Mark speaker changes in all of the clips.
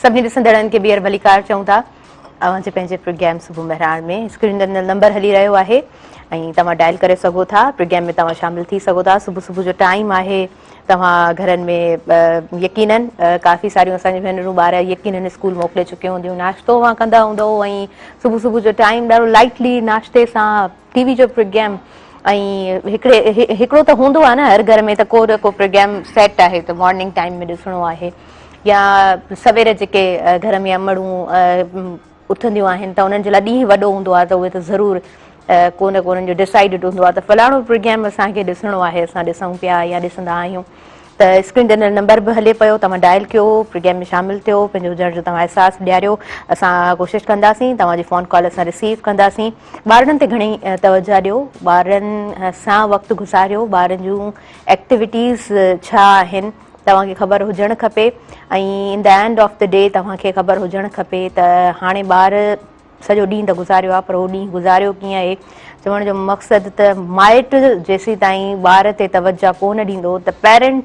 Speaker 1: सभी ॾिसंदड़नि खे ॿीहर भलीकार चऊं था। अवांजे पंहिंजे प्रोग्राम सुबुह मेहरान में स्क्रीन ते नंबर हली रहियो आहे ऐं तव्हां डायल करे सघो था। प्रोग्राम में तव्हां शामिल थी सघो था। सुबुह सुबुह जो टाइम आहे। तव्हां घरनि में यकीनन काफ़ी सारियूं असांजी भेनरूं ॿार यकीनन स्कूल मोकिले चुकियूं हूंदियूं, नाश्तो वां कंदा हूंदव ऐं सुबुह सुबुह जो टाइम ॾाढो लाइटली नाश्ते सां टीवी जो प्रोग्राम ऐं हिकिड़ो त हूंदो आहे न हर घर में त को न को प्रोग्राम सेट आहे त मॉर्निंग टाइम में ॾिसणो आहे या सवेर जेके घर में अमड़ूं उथंदियूं आहिनि त उन्हनि जे लाइ ॾींहुं वॾो हूंदो आहे त उहे त ज़रूरु को न को उन्हनि जो डिसाइडेड हूंदो आहे त फलाणो प्रोग्राम असांखे ॾिसणो आहे, असां ॾिसूं पिया या ॾिसंदा आहियूं। त स्क्रीन ते नंबर बि हले पियो, तव्हां डायल कयो, प्रोग्राम में शामिल थियो, पंहिंजो हुजण जो तव्हां अहसासु ॾियारियो। असां कोशिशि कंदासीं, तव्हांजी फ़ोन कॉल असां रिसीव कंदासीं। ॿारनि ते घणी तवजो ॾियो, ॿारनि सां वक़्तु गुज़ारियो, ॿारनि जूं एक्टिविटीज़ छा आहिनि तव्हांखे ख़बर हुजणु खपे ऐं in the end of the day तव्हांखे ख़बर हुजणु खपे त हाणे ॿार सॼो ॾींहुं त गुज़ारियो आहे पर उहो ॾींहुं गुज़ारियो कीअं आहे। चवण जो मक़सदु त माइट जेसीं ताईं ॿार ते तवजो कोन ॾींदो त पेरेंट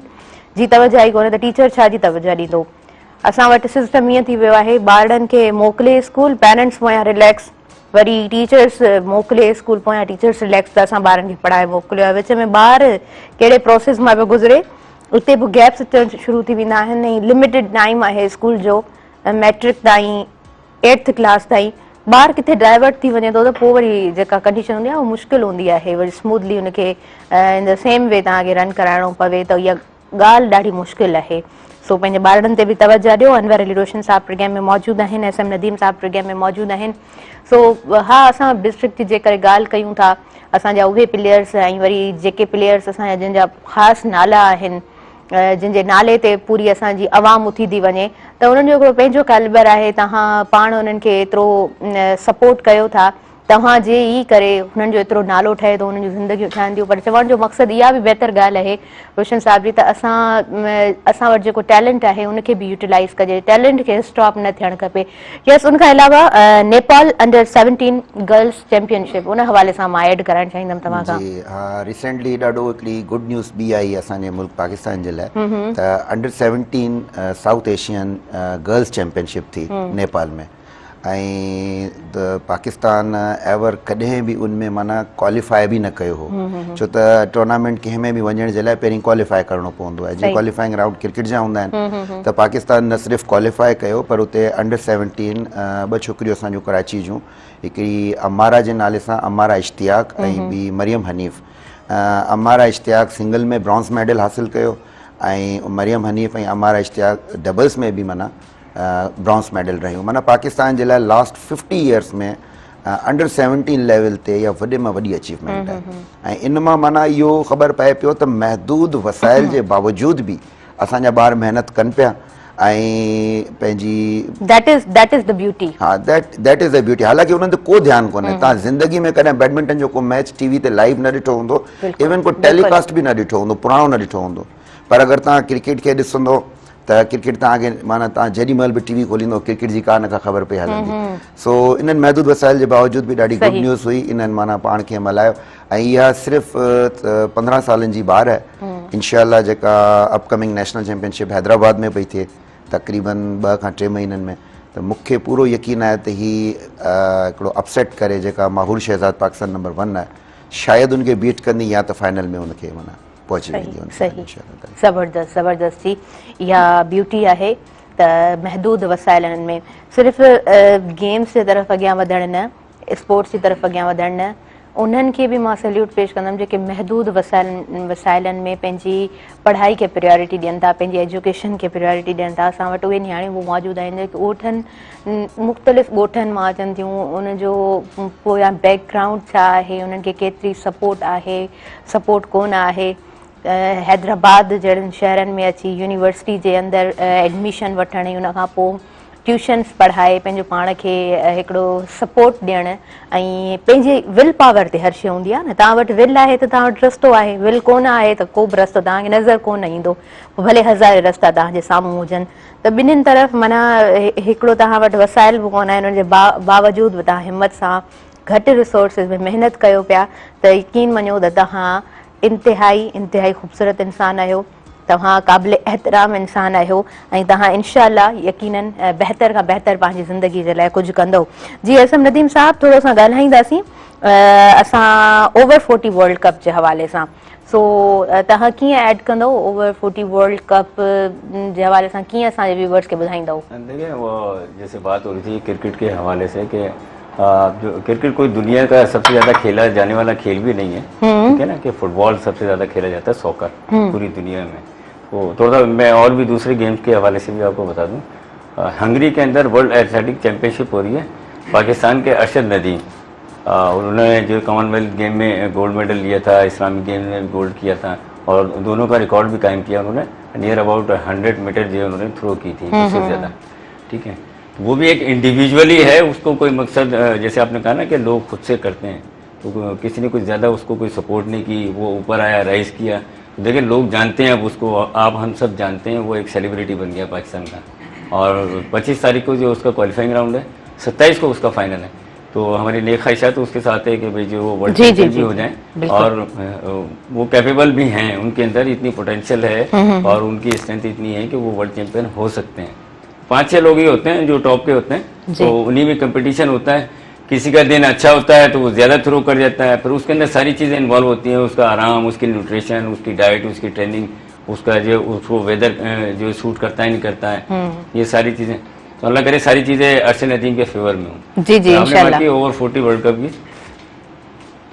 Speaker 1: जी तवजो ई कोन्हे त टीचर छा जी तवजो ॾींदो। असां वटि सिस्टम ईअं थी वियो आहे, ॿारनि खे मोकिले स्कूल, पेरेंट्स पोयां रिलैक्स, वरी टीचर्स मोकिले स्कूल, पोयां टीचर्स रिलैक्स त असां ॿारनि खे पढ़ाए मोकिलियो आहे। विच में ॿार कहिड़े प्रोसेस मां पियो गुज़रे उते बि गैप्स अचणु शुरू थी वेंदा आहिनि ऐं लिमिटेड टाइम आहे स्कूल जो, मैट्रिक ताईं 8th क्लास ताईं। ॿार किथे डाइवर्ट थी वञे थो त पोइ वरी जेका कंडीशन हूंदी आहे उहा मुश्किल हूंदी आहे, वरी स्मूथली हुनखे इन द सेम वे तव्हांखे रन कराइणो पवे त इहा ॻाल्हि ॾाढी मुश्किल आहे। सो पंहिंजे ॿारनि ते बि तवजो ॾियो। अनवर अली रोशन साहब प्रोग्राम में मौजूदु आहिनि, SM नदीम साहब प्रोग्राम में मौजूदु आहिनि। सो हा, असां डिस्ट्रिक्ट जी जेकरे ॻाल्हि कयूं था, असांजा उहे प्लेयर्स ऐं वरी जेके प्लेयर्स असांजा जंहिंजा ख़ासि नाला आहिनि, जिन जे नाले ते पूरी असांजी आवाम उथी थी वञे त उन्हनि जो हिकिड़ो पंहिंजो कैलिबर आहे। तव्हां पाण उन्हनि खे एतिरो सपोर्ट कयो था, तव्हांजे ई करे हुननि जो एतिरो नालो ठहे थो, हुननि जूं ज़िंदगियूं ठहनि थियूं। पर चवण जो मक़सदु इहा बि बहितर ॻाल्हि आहे रोशन साहिब जी त असां वटि जेको टैलेंट आहे उनखे बि यूटिलाइज़ कजे, टैलेंट खे स्टॉप न थियणु खपे। यस, उनखां अलावा नेपाल अंडर 17 गर्ल्स चैंपियनशिप उन हवाले सां मां एड कराइणु चाहींदमि तव्हां खां।
Speaker 2: जी हा, रिसेंटली ॾाढो हिकिड़ी गुड न्यूज़ बि आई असांजे मुल्क पाकिस्तान जे लाइ त under 17 south Asian girls championship थी नेपाल में ऐं पाकिस्तान एवर कॾहिं बि उनमें माना क्वालिफाई बि न कयो हो, छो त टूर्नामेंट कंहिं में बि वञण जे लाइ पहिरीं क्वालिफाई करणो पवंदो आहे। जीअं क्वालिफाइंग राउंड क्रिकेट जा हूंदा आहिनि त पाकिस्तान न सिर्फ़ु क्वालिफाई कयो पर उते अंडर 17 ॿ छोकिरियूं असांजूं कराची जूं, हिकिड़ी अमारा जे नाले सां अमारा इश्तियाक ऐं ॿी मरियम हनीफ़। अमारा इश्तियाक सिंगल में ब्रॉन्ज़ मेडल हासिलु कयो ऐं मरियम हनीफ़ ऐं अमारा इश्तियाक डबल्स में बि माना ब्रॉन्ज़ मेडल रहियूं। माना पाकिस्तान जे लाइ लास्ट 50 ईयर्स में अंडर 17 लेवल ते इहा वॾे में वॾी अचीवमेंट आहे। ऐं इन मां माना इहो ख़बर पए पियो त महदूद वसाइल जे बावजूदि बि असांजा ॿार महिनत कनि पिया ऐं पंहिंजी
Speaker 1: दैट इज़ द ब्यूटी।
Speaker 2: हा, दैट इज़ द ब्यूटी। हालांकि उन्हनि ते को ध्यानु कोन्हे। तव्हां ज़िंदगी में कॾहिं बैडमिंटन जो को मैच टीवी ते लाइव न ॾिठो हूंदो, इवन को टेलीकास्ट बि न ॾिठो हूंदो, पुराणो न ॾिठो हूंदो, पर अगरि तव्हां क्रिकेट खे ॾिसंदो त क्रिकेट तव्हांखे माना तव्हां जेॾी महिल बि टीवी खोलींदो क्रिकेट जी का न का ख़बर पई हलंदी। सो इन्हनि महदूद वसाइल जे बावजूदि बि ॾाढी गुड न्यूज़ हुई, इन्हनि माना पाण खे मल्हायो ऐं इहा सिर्फ़ु 15 सालनि जी ॿार आहे। इंशाअल्लाह जेका अपकमिंग नेशनल चैंपियनशिप हैदराबाद में पई थिए तक़रीबन 2 खां 3 महीननि में, त मूंखे पूरो यकीन आहे त हीअ हिकिड़ो अपसेट करे जेका माहूर शहज़ाद पाकिस्तान नंबर 1 आहे शायदि उनखे बीट कंदी या त फाइनल में उनखे माना पहुची वेंदी।
Speaker 1: सही, ज़बरदस्त ज़बरदस्त जी इहा ब्यूटी आहे त महदूद वसाइलनि में सिर्फ़ु गेम्स जे तरफ़ अॻियां वधण न, स्पोर्ट्स जी तरफ़ अॻियां वधण न, उन्हनि खे बि मां सैल्यूट पेश कंदमि जेके महदूद वसाइलनि में पंहिंजी पढ़ाई खे प्रायोरिटी ॾियनि था, पंहिंजी एजुकेशन खे प्रायोरिटी ॾियनि था। असां वटि उहे नियाणियूं बि मौजूदु आहिनि जेके मुख़्तलिफ़ ॻोठनि मां अचनि थियूं, उनजो पोयां बैकग्राउंड छा आहे, उन्हनि खे केतिरी सपोर्ट आहे, सपोर्ट कोन आहे। हैदराबाद जहिड़नि शहरनि में अची यूनिवर्सिटी जे अंदरि एडमिशन वठण ऐं उनखां पोइ ट्यूशन्स पढ़ाए पंहिंजो पाण खे हिकिड़ो सपोर्ट ॾियणु ऐं पंहिंजे विल पावर ते हर शइ हूंदी आहे न। तव्हां वटि विल आहे त तव्हां वटि रस्तो आहे, विल कोन आहे त को बि रस्तो तव्हांखे नज़र कोन ईंदो, भले हज़ारे रस्ता तव्हांजे साम्हूं हुजनि। त ॿिन्हिनि तरफ़ माना हिकिड़ो तव्हां वटि वसाइल बि कोन आहिनि, उनजे बावजूदि बि तव्हां हिमत सां घटि रिसोर्सिस में महिनत कयो पिया त यकीन मञो त तव्हां इंतिहाई ख़ूबसूरत इंसान आहियो। तव्हां क़ाबिल एहतराम इंसान आहियो ऐं तव्हां इंशाअल्लाह यकीनन बहितर खां बहितर पंहिंजी ज़िंदगी जे लाइ कुझु कंदो। जी असम नदीम साहब, थोरो असां ॻाल्हाईंदासीं असां ओवर 40 वर्ल्ड कप जे हवाले सां। सो तव्हां कीअं ऐड कंदो ओवर 40 वर्ल्ड कप जे हवाले सां, कीअं असांजे व्यूवर्स खे ॿुधाईंदव?
Speaker 3: देखिए, वो जैसे बात हो रही थी क्रिकेट के हवाले से कि जो क्रिकेट कोई दुनिया का सबसे ज़्यादा खेला जाने वाला खेल भी नहीं है, ठीक है ना, कि फुटबॉल सबसे ज़्यादा खेला जाता है, सॉकर पूरी दुनिया में। तो थोड़ा सा मैं और भी दूसरे गेम्स के हवाले से भी आपको बता दूं, हंगरी के अंदर वर्ल्ड एथलेटिक चैंपियनशिप हो रही है। पाकिस्तान के अरशद नदीम, उन्होंने जो कॉमनवेल्थ गेम में गोल्ड मेडल लिया था, इस्लामिक गेम में भी गोल्ड किया था और दोनों का रिकॉर्ड भी कायम किया उन्होंने। नियर अबाउट 100 मीटर जो उन्होंने थ्रो की थी, उससे ज़्यादा, ठीक है। तो वो भी एक इंडिविजुअली है, उसको कोई मकसद, जैसे आपने कहा ना कि लोग खुद से करते हैं, तो किसी ने कुछ ज़्यादा उसको कोई सपोर्ट नहीं की, वो ऊपर आया, राइज किया। तो देखिए, लोग जानते हैं अब उसको, आप हम सब जानते हैं, वो एक सेलिब्रिटी बन गया पाकिस्तान का। और 25 तारीख को जो उसका क्वालिफाइंग राउंड है, 27 को उसका फाइनल है। तो हमारी नेक ख्वाहिशात तो उसके साथ है कि भाई जो वो वर्ल्ड चैंपियन भी हो जाएं, और वो कैपेबल भी हैं, उनके अंदर इतनी पोटेंशियल है और उनकी स्ट्रेंथ इतनी है कि वो वर्ल्ड चैंपियन हो सकते हैं। 5-6 लोग ही होते हैं जो टॉप के होते हैं, तो उन्हीं में कंपटीशन होता है। किसी का दिन अच्छा होता है तो वो ज़्यादा थ्रो कर जाता है, फिर उसके अंदर सारी चीज़ें इन्वॉल्व होती हैं, उसका आराम, उसकी न्यूट्रिशन, उसकी डाइट, उसकी ट्रेनिंग, उसका जो उसको वेदर जो सूट करता है नहीं करता है, ये सारी चीज़ें। तो अल्लाह करे सारी चीज़ें अरशद नदीम के फेवर में हों।
Speaker 1: जी जी, इंशाल्लाह।
Speaker 3: ओवर 40 वर्ल्ड कप की,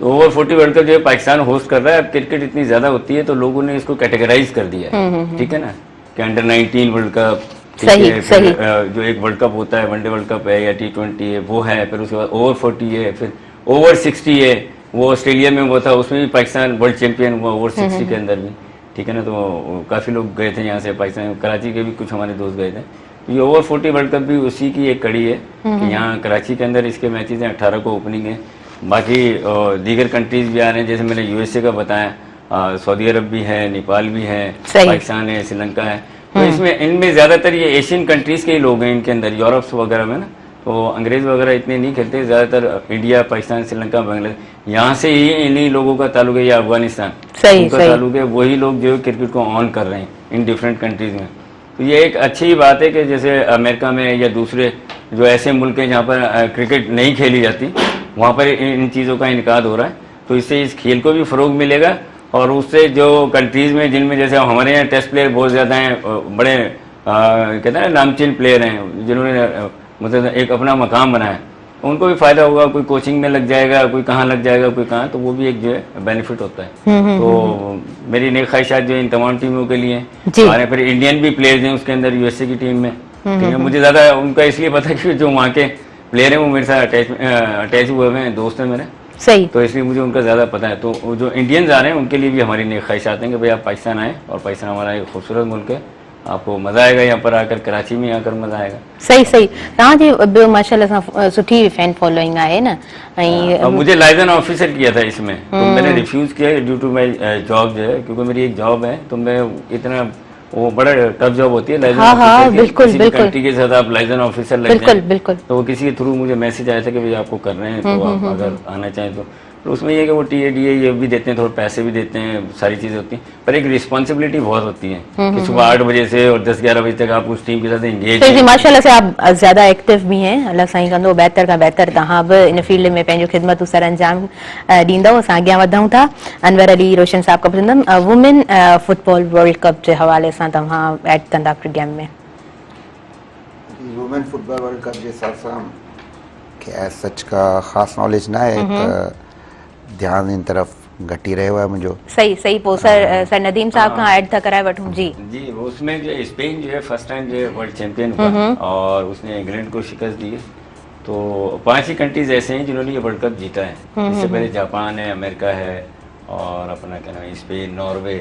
Speaker 3: तो ओवर 40 वर्ल्ड कप जो पाकिस्तान होस्ट कर रहा है, अब क्रिकेट इतनी ज़्यादा होती है तो लोगों ने इसको कैटेगराइज कर दिया है, ठीक है ना, कि अंडर 19 वर्ल्ड कप,
Speaker 1: सही, सही।
Speaker 3: जो एक वर्ल्ड कप होता है, वनडे वर्ल्ड कप है या T20 है, वो है, फिर उसके बाद ओवर 40 है, फिर ओवर 60 है, वो ऑस्ट्रेलिया में वो था, उसमें भी पाकिस्तान वर्ल्ड चैंपियन हुआ ओवर 60 के अंदर भी, ठीक है ना। तो काफ़ी लोग गए थे यहाँ से, पाकिस्तान, कराची के भी कुछ हमारे दोस्त गए थे। तो ये ओवर 40 वर्ल्ड कप भी उसी की एक कड़ी है कि यहाँ कराची के अंदर इसके मैचेज हैं, 18 को ओपनिंग है। बाकी दीगर कंट्रीज भी आ रहे हैं, जैसे मैंने USA का बताया, सऊदी अरब भी है, नेपाल भी है, पाकिस्तान है, श्रीलंका है। तो इसमें इनमें ज़्यादातर ये एशियन कंट्रीज़ के ही लोग हैं इनके अंदर, यूरोप्स वगैरह में ना, तो अंग्रेज़ वगैरह इतने नहीं खेलते, ज़्यादातर इंडिया, पाकिस्तान, श्रीलंका, बांग्लादेश, यहाँ से ही इन्हीं लोगों का ताल्लुक है, या अफगानिस्तान उनका ताल्लुक है, वही लोग जो क्रिकेट को ऑन कर रहे हैं इन डिफरेंट कंट्रीज़ में। तो ये एक अच्छी बात है कि जैसे अमेरिका में या दूसरे जो ऐसे मुल्क हैं जहाँ पर क्रिकेट नहीं खेली जाती, वहाँ पर इन चीज़ों का इनकाद हो रहा है। तो इससे इस खेल को भी फ़रोग मिलेगा, और उससे जो कंट्रीज़ में जिनमें जैसे हमारे यहाँ टेस्ट प्लेयर बहुत ज़्यादा हैं, बड़े कहते हैं ना नामचीन प्लेयर हैं, जिन्होंने मतलब एक अपना मकाम बनाया, उनको भी फ़ायदा होगा। कोई कोचिंग में लग जाएगा, कोई कहाँ लग जाएगा, कोई कहाँ, तो वो भी एक जो है बेनिफिट होता है। तो मेरी नेक ख्वाहिशात जो इन तमाम टीमों के लिए, हमारे फिर इंडियन भी प्लेयर्स हैं उसके अंदर, USA की टीम में, ठीक है। मुझे ज़्यादा उनका इसलिए पता है कि जो वहाँ के प्लेयर हैं वो मेरे साथ अटैच हुए हुए हैं, दोस्त हैं मेरे,
Speaker 1: सही,
Speaker 3: तो इसलिए मुझे उनका ज़्यादा पता है। तो जो इंडियंस आ रहे हैं उनके लिए भी हमारी नेक ख्वाहिशात हैं कि भाई आप पाकिस्तान आएँ, और पाकिस्तान हमारा एक खूबसूरत मुल्क है, आपको मज़ा आएगा यहाँ पर आकर, कराची में आकर मज़ा आएगा।
Speaker 1: सही सही। तव्हांजी ॿियो माशाल्लाह सां सुठी फैन फॉलोइंग आहे न, ऐं
Speaker 3: मुझे लाइजन ऑफिसर किया था इसमें, तो मैंने रिफ्यूज़ किया ड्यू टू माई जॉब जो है, क्योंकि मेरी एक जॉब है, तो मैं इतना, वो बड़ा टफ जॉब होती है लाइजन ऑफिसर की,
Speaker 1: बिल्कुल
Speaker 3: किसी
Speaker 1: बिल्कुल
Speaker 3: कंट्री के साथ आप लाइजन ऑफिसर लग
Speaker 1: बिल्कुल
Speaker 3: जाएं,
Speaker 1: बिल्कुल।
Speaker 3: तो वो किसी के थ्रू मुझे मैसेज आया था कि भाई आपको कर रहे हैं, तो आप अगर आना चाहें तो उसमें ये कि वो TADA ये भी देते हैं, थोड़े पैसे भी देते हैं, सारी चीज़ें होती हैं, पर एक रिस्पॉन्सिबिलिटी बहुत होती है कि सुबह 8 बजे से और 10-11 बजे तक आप उस टीम के साथ इंगेज
Speaker 1: हैं। माशाल्लाह से आप ज़्यादा एक्टिव भी हैं, अल्लाह साईं कंदो बहितर खां बहितर तव्हां बि इन फील्ड में पंहिंजो ख़िदमत सर अंजाम ॾींदव। असां अॻियां वधूं था। अनवर अली रोशन साहब खां पुछंदमि, वुमेन फुटबॉल वर्ल्ड कप जे हवाले सां तव्हां ऐड कंदा प्रोग्राम में?
Speaker 2: वुमेन फुटबॉल वर्ल्ड कप जे हिसाब सां एज सच का ख़ासि नॉलेज न आहे, त ध्यानु इन तरफ़ घटी रहियो आहे मुंहिंजो।
Speaker 1: सही सही। पोइ सर नदीम साहब खां ऐड था कराए वठूं। जी
Speaker 3: जी, उसमें जो स्पेन जो है फर्स्ट टाइम जो है वर्ल्ड चैंपियन हुआ, और उसने इंग्लैंड को शिकस्त दी। तो 5 ही कंट्रीज ऐसे हैं जिन्होंने ये वर्ल्ड कप जीता है। इससे पहले जापान है, अमेरिका है, और अपना क्या नाम है, स्पेन, नॉर्वे,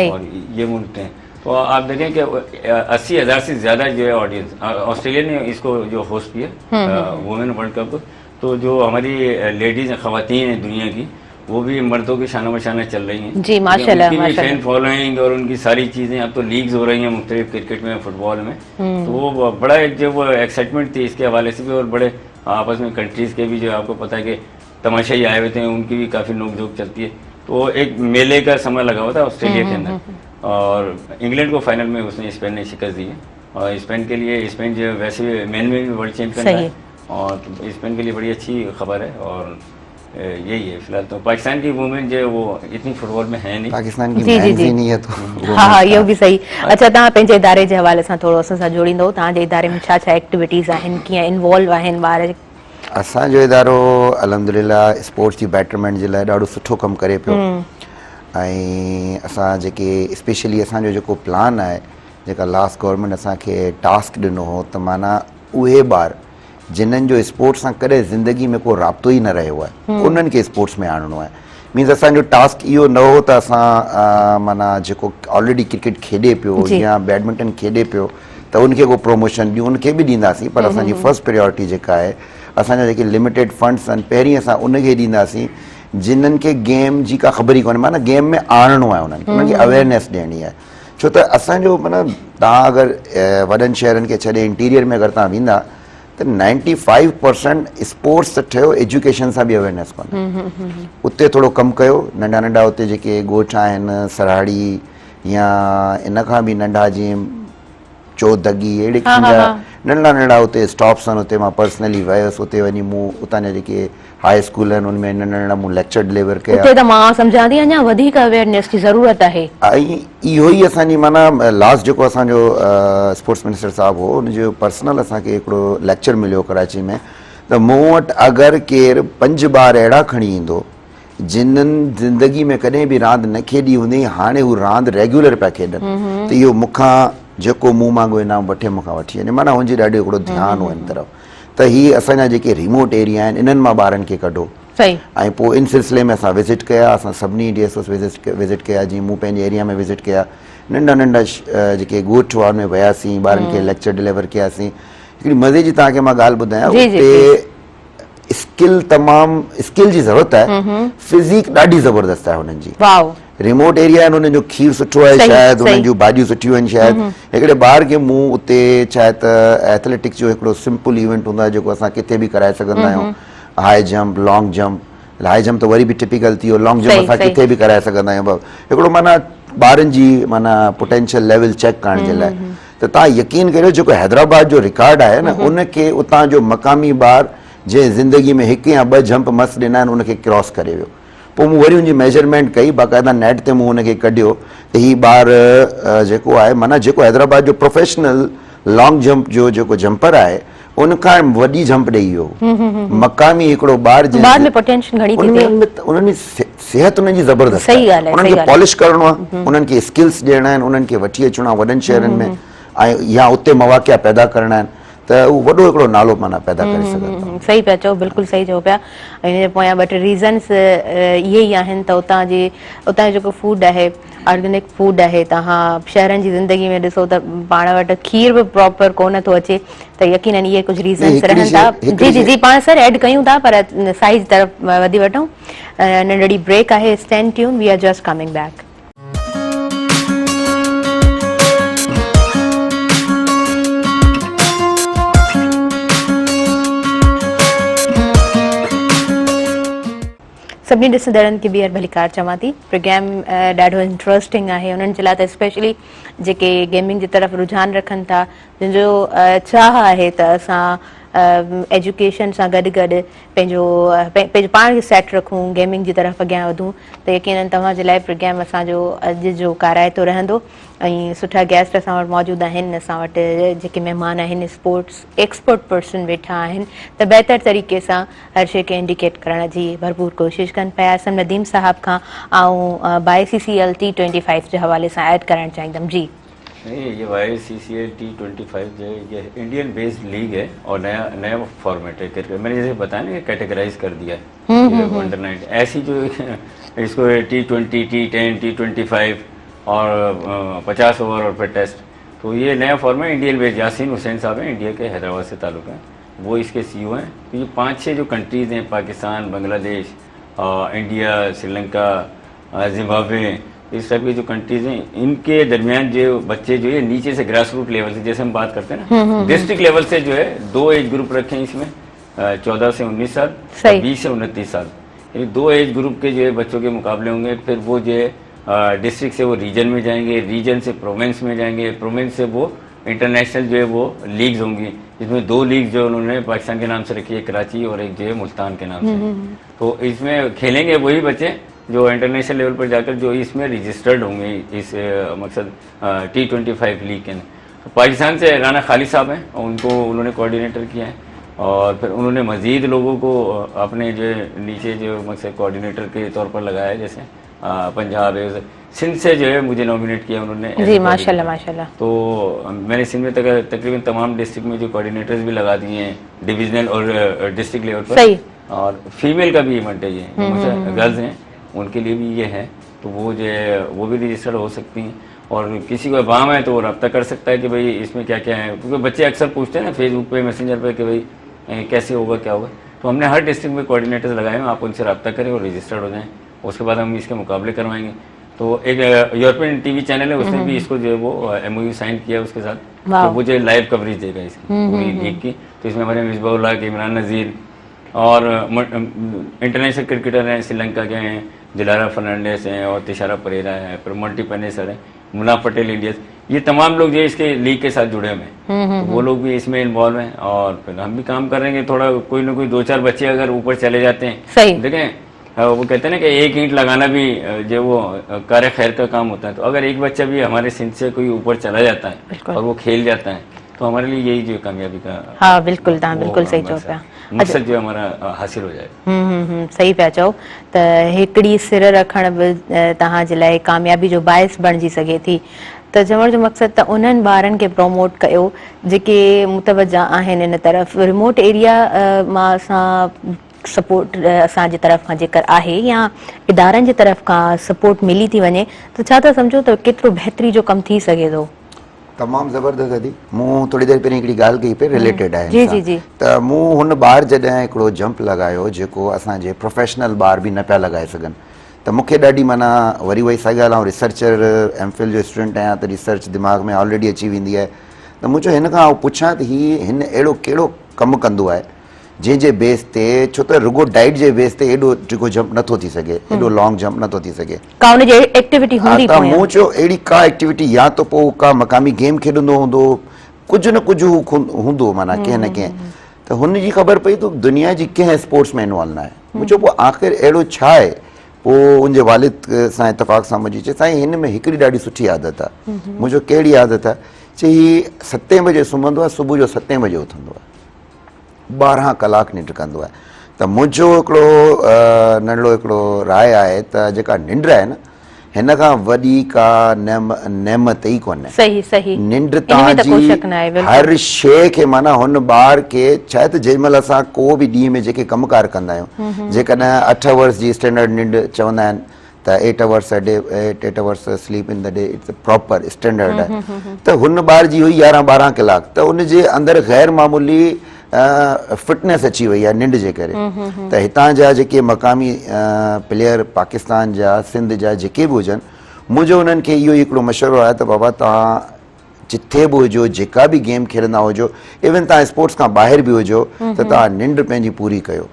Speaker 3: और ये मुल्क हैं। तो आप देखें कि 80,000 से ज़्यादा जो है ऑडियंस, ऑस्ट्रेलिया ने इसको जो होस्ट किया वुमेन वर्ल्ड कप, तो जो हमारी लेडीज़ ख़वातीन हैं दुनिया की, वो भी मर्दों के शाना बशाना चल रही हैं।
Speaker 1: जी माशाल्लाह,
Speaker 3: उनकी भी फैन फॉलोइंग और उनकी सारी चीज़ें, अब तो लीग्स हो रही हैं मुख्तलिफ क्रिकेट में, फुटबॉल में, तो वो बड़ा एक जो वो एक्साइटमेंट थी इसके हवाले से भी, और बड़े आपस में कंट्रीज़ के भी जो आपको पता है कि तमाशा ही आए हुए थे, उनकी भी काफ़ी नोक झोंक चलती है। तो एक मेले का समय लगा हुआ था ऑस्ट्रेलिया के अंदर, और इंग्लैंड को फाइनल में उसने स्पेन ने शिकस्त दी है। और स्पेन के लिए, स्पेन जो वैसे मेन में भी वर्ल्ड चैंपियन है, और स्पेन के लिए बड़ी अच्छी खबर है। और यही है फिलहाल तो पाकिस्तान की वुमेन जो है वो इतनी फुटबॉल में है नहीं,
Speaker 2: पाकिस्तान की
Speaker 1: जी, जी,
Speaker 2: मेंस
Speaker 1: जी।
Speaker 2: ही नहीं है तो
Speaker 1: हाँ, इहो बि सही। अच्छा, तव्हां पंहिंजे इदारे जे हवाले सां थोरो असां सां जोड़ींदो, तव्हांजे इदारे में छा छा एक्टिविटीज़ आहिनि, कीअं इन्वॉल्व आहिनि ॿार?
Speaker 2: असांजो इदारो अल्हम्दुलिल्लाह स्पोर्ट्स जी बैटरमेंट जे लाइ ॾाढो सुठो कमु करे पियो। ऐं असां जेके स्पेशली असांजो जेको प्लान आहे, जेका लास्ट गवर्नमेंट असांखे टास्क ॾिनो हो, त माना उहे ॿार जिन्हनि जो स्पोर्ट्स सां कॾहिं ज़िंदगी में को राब्तो ई न रहियो आहे, उन्हनि खे स्पोर्ट्स में आणणो आहे। मीन्स असांजो टास्क इहो न हो त असां माना जेको ऑलरेडी क्रिकेट खेॾे पियो या बैडमिंटन खेॾे पियो त उनखे को प्रमोशन ॾियूं, उनखे बि ॾींदासीं, पर असांजी फर्स्ट प्रायोरिटी जेका आहे, असांजा जेके लिमिटेड फंड्स आहिनि, पहिरीं असां उनखे ॾींदासीं जिन्हनि खे गेम जी का ख़बर ई कोन्हे, माना गेम में आणणो आहे, उन्हनि खे अवेयरनेस ॾियणी आहे। छो त असांजो माना तव्हां अगरि वॾनि शहरनि खे छॾे इंटीरियर में अगरि तव्हां वेंदा त 95% स्पोर्ट्स त ठहियो, एजुकेशन सां बि अवेयरनेस कोन्हे। उते थोरो कमु कयो, नंढा नंढा उते जेके ॻोठ आहिनि, सराड़ी या इन खां बि नंढा जीअं चौदगी, अहिड़े क़िस्म जा नंढा नंढा उते स्टॉप्स आहिनि, उते मां पर्सनली वियुसि, उते वञी मूं उतां जा जेके हाई स्कूल आहिनि उनमें नंढा नंढा मूं लेक्चर डिलीवर कया।
Speaker 1: उते त मां सम्झां थी अञा वधीक अवेयरनेस जी ज़रूरत आहे।
Speaker 2: ऐं इहो ई असांजी माना लास्ट जेको असांजो स्पोर्ट्स मिनिस्टर साहिबु हो, उनजो पर्सनल असांखे हिकिड़ो लेक्चर मिलियो कराची में, त मूं वटि अगरि केरु 5 ॿार अहिड़ा खणी ईंदो जिन्हनि ज़िंदगी में कॾहिं बि रांदि न खेॾी हूंदी, हाणे हू रांदि रेगुलर पिया खेॾनि, त इहो मूंखां जेको मूं मांगो इनाम वठे मूंखां वठी वञे, माना हुनजी ॾाढो हिकिड़ो ध्यानु हो इन तरफ़। त हीअ असांजा जेके रिमोट एरिया आहिनि, इन्हनि मां ॿारनि खे कढो। ऐं पोइ इन सिलसिले में असां विज़िट कया, असां सभिनी DSOs विज़िट कया, जीअं मूं पंहिंजे एरिया में विज़िट कया, नंढा नंढा जेके ॻोठ हुआ उनमें वियासीं, ॿारनि खे लेक्चर डिलीवर कयासीं। हिकिड़ी मज़े जी तव्हांखे मां ॻाल्हि ॿुधायां, उते स्किल तमामु स्किल जी ज़रूरत आहे, फिज़िक ॾाढी ज़बरदस्त आहे हुननि जी। रिमोट एरिया आहिनि, हुननि जो खीर सुठो आहे शायदि, हुननि जूं भाॼियूं सुठियूं आहिनि शायदि। हिकिड़े ॿार खे मूं उते छा त एथलेटिक्स जो हिकिड़ो सिंपल इवेंट हूंदो आहे जेको असां किथे बि कराए सघंदा आहियूं, high jump, long jump. High jump त वरी बि टिपिकल थी वियो, लॉन्ग जंप असां किथे बि कराए सघंदा आहियूं। हिकिड़ो माना ॿारनि जी माना पोटेंशियल लेवल चेक करण जे लाइ। त तव्हां यकीन करियो, जेको हैदराबाद जो रिकॉर्ड आहे न, उनखे उतां जो मक़ामी ॿार जंहिं ज़िंदगी में 1 या 2 जंप मस ॾिना आहिनि, उनखे क्रॉस करे वियो। पोइ मूं वरी हुनजी मेजरमेंट कई, बाक़ाइदा नेट ते मूं हुनखे कढियो, त हीउ ॿार जेको आहे माना जेको हैदराबाद जो प्रोफेशनल लॉन्ग जंप जो जेको जंपर आहे, उनखां वॾी जंप ॾेई वियो। मक़ामी हिकिड़ो ॿार उन्हनि जी सिहत उन्हनि जी ज़बरदस्त आहे, उन्हनि खे पॉलिश करिणो आहे, उन्हनि खे स्किल्स ॾियणा आहिनि, उन्हनि खे वठी अचिणो आहे वॾनि शहरनि में, ऐं या उते मौक़ा पैदा करणा आहिनि, त उहो वॾो हिकिड़ो नालो माना पैदा करे सघंदा।
Speaker 1: सही पिया चओ, बिल्कुलु सही चओ पिया। ऐं हिन जे पोयां 2 टे रीज़न्स इहे ई आहिनि त उतां जो जेको फूड आहे, ऑर्गेनिक फूड आहे। तव्हां शहरनि जी ज़िंदगी में ॾिसो त पाण वटि खीर बि प्रॉपर कोन थो अचे, त यकीनन इहे कुझु रीज़न्स रहनि था। जी जी जी, पाण सर ऐड कयूं था, पर साइज़ तरफ़ वधी वठूं। नंढड़ी ब्रेक आहे, stand tune, we are just coming back. सभिनी ॾिसंदड़नि खे ॿीहर भलीकार चवां थी। प्रोग्राम ॾाढो इंट्रस्टिंग आहे, उन्हनि जे लाइ त स्पेशली जेके गेमिंग जी तरफ़ रुझान रखनि था, जंहिंजो चाह आहे त असां एजुकेशन सां गॾु गॾु पंहिंजो पाण खे सेट रखूं, गेमिंग जी तरफ़ अॻियां वधूं, त यकीनन तव्हांजे लाइ प्रोग्राम असांजो अॼु जो काराइतो रहंदो। ऐं सुठा गेस्ट असां वटि मौजूदु आहिनि। असां वटि जेके महिमान आहिनि स्पोर्ट्स एक्सपर्ट पर्सन वेठा आहिनि, त बहितर तरीक़े सां हर शइ खे इंडिकेट करण जी भरपूर कोशिशि कनि पिया। असम नदीम साहब खां ऐं BICCL T25 जे हवाले सां ऐड करणु चाहींदमि। जी,
Speaker 3: ये BICCL T25 जो ये इंडियन बेस्ड लीग है और नया फॉर्मेट है क्रिकेट। मैंने जैसे बताया ना, कैटेगराइज कर दिया है अंडर 9 ऐसी जो इसको T20, T10, T25 और 50 ओवर और फिर टेस्ट। तो ये नया format Indian based, Yasin Hussain साहब हैं, इंडिया के हैदराबाद से ताल्लुक़ है, वो इसके CEO हैं। तो ये 5-6 जो कंट्रीज़ हैं, पाकिस्तान, बांग्लादेश, इंडिया, श्रीलंका, जिम्बाब्वे, इस टाइप की जो कंट्रीज हैं, इनके दरमियान जो बच्चे जो है नीचे से ग्रास रूट लेवल से, जैसे हम बात करते हैं ना, डिस्ट्रिक्ट लेवल से जो है 2 एज ग्रुप रखे हैं इसमें, 14 से 19 साल, 20 से 29 साल, यानी 2 एज ग्रुप के जो है बच्चों के मुकाबले होंगे। फिर वो जो है डिस्ट्रिक्ट से वो रीजन में जाएंगे, रीजन से प्रोविंस में जाएंगे, प्रोविंस से वो इंटरनेशनल जो है वो लीग्स होंगी, जिसमें 2 लीग जो उन्होंने पाकिस्तान के नाम से रखी है, कराची और एक जो है मुल्तान के नाम से। तो इसमें खेलेंगे वही बच्चे जो इंटरनेशनल लेवल पर जाकर जो इसमें रजिस्टर्ड होंगे इस मकसद T25 लीग के अंदर। तो पाकिस्तान से राना खालिद साहब हैं, उनको उन्होंने कोऑर्डिनेटर किया है और फिर उन्होंने मज़ीद लोगों को अपने जो नीचे जो मकसद कोऑर्डिनेटर के तौर पर लगाया है, जैसे पंजाब है, सिंध से जो है मुझे नॉमिनेट किया उन्होंने
Speaker 1: जी, माशाल्लाह माशाल्लाह।
Speaker 3: तो मैंने सिंध में तकरीबन तमाम डिस्ट्रिक्ट में जो कोऑर्डिनेटर्स भी लगा दिए हैं, डिविजनल और डिस्ट्रिक्ट लेवल पर।
Speaker 1: सही।
Speaker 3: और फीमेल का भी इवेंट है, ये गर्ल्स हैं उनके लिए भी ये है, तो वो जो है वो भी रजिस्टर्ड हो सकती हैं। और किसी को बाम है तो वो रब्ता कर सकता है कि भाई इसमें क्या क्या है, क्योंकि बच्चे अक्सर पूछते हैं ना फेसबुक पे, मैसेंजर पे कि भाई कैसे होगा क्या होगा। तो हमने हर डिस्ट्रिक्ट में कोऑर्डिनेटर्स लगाए हैं, आप उनसे रब्ता करें और रजिस्टर्ड हो जाएं, उसके बाद हम इसके मुकाबले करवाएंगे। तो एक यूरोपियन टीवी चैनल है, उसने भी इसको जो है वो MOU साइन किया उसके साथ, तो वो जो है लाइव कवरेज देगा इसकी पूरी लीग की। तो इसमें हमारे मिसबाउल्लाह के, इमरान नज़ीर और इंटरनेशनल क्रिकेटर हैं, श्रीलंका के हैं, दिलारा फर्नांडिस हैं और तिशारा परेरा है, फिर मल्टी पेनेसर है, मुन्ना पटेल इंडिया, ये तमाम लोग जो इसके लीग के साथ जुड़े हुए हैं, तो वो लोग भी इसमें इन्वॉल्व हैं। और फिर हम भी काम कर रहे हैं, थोड़ा कोई ना कोई 2-4 बच्चे अगर ऊपर चले जाते हैं, देखें वो कहते हैं ना कि एक ईंट लगाना भी जो वो कार्य खैर का काम होता है। तो अगर एक बच्चा भी हमारे सिंध से कोई ऊपर चला जाता है और वो खेल जाता है, तो हमारे लिए यही जो कामयाबी का
Speaker 1: हाँ बिल्कुल तव्हां बिल्कुल सही चओ पिया,
Speaker 3: मकसद जो हमारा हासिल हो जाए।
Speaker 1: सही पिया चओ त हिकिड़ी सिर रखण बि तव्हांजे लाइ कामयाबी जो बाइस बणिजी सघे थी। त चवण जो मक़सदु त उन्हनि ॿारनि खे प्रमोट कयो जेके मुतवजा आहिनि इन तरफ़, रिमोट एरिया मां असां सपोर्ट असांजे तरफ़ खां जेकर आहे या इदारनि जे तरफ़ खां सपोर्ट मिली थी वञे त छा था सम्झो त केतिरो बहितरी जो कमु थी सघे थो?
Speaker 2: तमामु ज़बरदस्त दादी। मूं थोड़ी देरि पहिरीं हिकिड़ी ॻाल्हि कई पे रिलेटेड आहे
Speaker 1: जी जी जी।
Speaker 2: त मूं हुन ॿार जॾहिं हिकिड़ो जंप लॻायो जेको असांजे प्रोफेशनल ॿार बि न पिया लॻाए सघनि, त मूंखे ॾाढी माना वरी वही साॻी ॻाल्हि, ऐं रिसर्चर MPhil जो स्टूडेंट आहियां, त रिसर्च दिमाग़ में ऑलरेडी अची वेंदी आहे। त मूं चयो हिन खां पुछां त हिन अहिड़ो कहिड़ो कमु कंदो आहे जंहिंजे बेस ते, छो त रुगो डाइट जे बेस ते एॾो जेको जंप नथो थी सघे, एॾो लॉन्ग जंप नथो थी सघे।
Speaker 1: का उन जी एक्टिविटी हूंदी
Speaker 2: त मूं चयो अहिड़ी का एक्टिविटी, या त पोइ का मक़ामी गेम खेॾंदो हूंदो, कुझु न कुझु हूंदो माना कंहिं न कंहिं। त हुन जी ख़बर पई त दुनिया जी कंहिं स्पोर्ट्स में इन्वॉल्व न आहे। मूं चयो पोइ आख़िर अहिड़ो छा आहे? पोइ उनजे वालिद सां इतफ़ाक़ सां मुंहिंजी चए साईं हिन में हिकिड़ी ॾाढी सुठी आदत आहे। मूं चयो कहिड़ी आदत आहे? चई हीउ 7 बजे सुम्हंदो आहे, सुबुह जो 7 बजे उथंदो आहे, 12 कलाक निंड कंदो आहे। त मुंहिंजो हिकिड़ो नंढड़ो हिकिड़ो राय आहे त जेका निंड आहे न, हिन खां वॾी का नेमत ई कोन्हे।
Speaker 1: सही सही।
Speaker 2: निंड तव्हांजी हर शइ खे, माना हुन ॿार खे छा आहे त जेॾीमहिल असां को बि ॾींहं में जेके कमकार कंदा आहियूं, जेकॾहिं 8 आवर्स जी स्टैंडर्ड निंड चवंदा आहिनि त 8 hours a day, 8 hours sleep in the day, it's proper standard आहे। त हुन ॿार जी हुई 11-12 कलाक, त उनजे अंदरि गैर मामूली फिटनेस अची वई आहे निंड जे करे। त हितां जा जेके मक़ामी प्लेयर पाकिस्तान जा, सिंध जा जेके बि हुजनि, मुंहिंजो उन्हनि खे इहो हिकिड़ो मशवरो आहे त बाबा तव्हां जिथे बि हुजो, जेका बि गेम खेॾंदा हुजो, इवन तव्हां स्पोर्ट्स खां ॿाहिरि बि हुजो, त तव्हां निंड पंहिंजी पूरी कयो।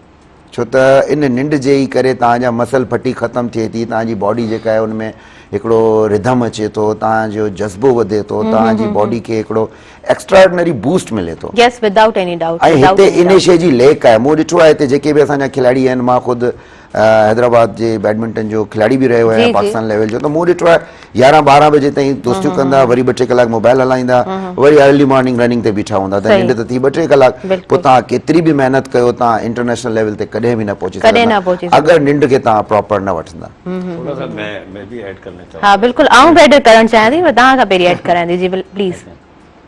Speaker 2: छो त इन निंड जे ई करे तव्हांजा मसल फटी ख़तमु थिए थी, तव्हांजी बॉडी जेका आहे उनमें हिकिड़ो रिधम अचे थो, तव्हांजो जज़्बो वधे थो, तव्हांजी बॉडी खे हिकिड़ो एक्स्ट्राऑर्डिनरी बूस्ट मिले थो।
Speaker 1: यस, विदाउट एनी डाउट।
Speaker 2: ऐं हिते इन शइ जी लेक आहे। मूं ॾिठो आहे हिते जेके बि असांजा खिलाड़ी आहिनि, मां ख़ुदि हैदराबाद जे बैडमिंटन जो खिलाड़ी बि रहियो आहियां पाकिस्तान लेवल जो, त मूं ॾिठो आहे 11-12 बजे ताईं दोस्तियूं कंदा, वरी 2-3 कलाक मोबाइल हलाईंदा, वरी अर्ली मॉर्निंग रनिंग ते बीठा हूंदा, त निंड त थी 2-3 कलाक। पोइ तव्हां केतिरी बि महिनत कयो, तव्हां इंटरनेशनल लेवल ते कॾहिं बि न पहुची सघंदा अगरि निंड खे तव्हां प्रॉपर न वठंदा।
Speaker 3: थोड़ा सा मैं भी ऐड करना चाहूँगा।
Speaker 1: हाँ बिल्कुल, आऊं भी ऐड करण चाहियां थी, तव्हां खां पहिरीं ऐड करां थी जी प्लीज।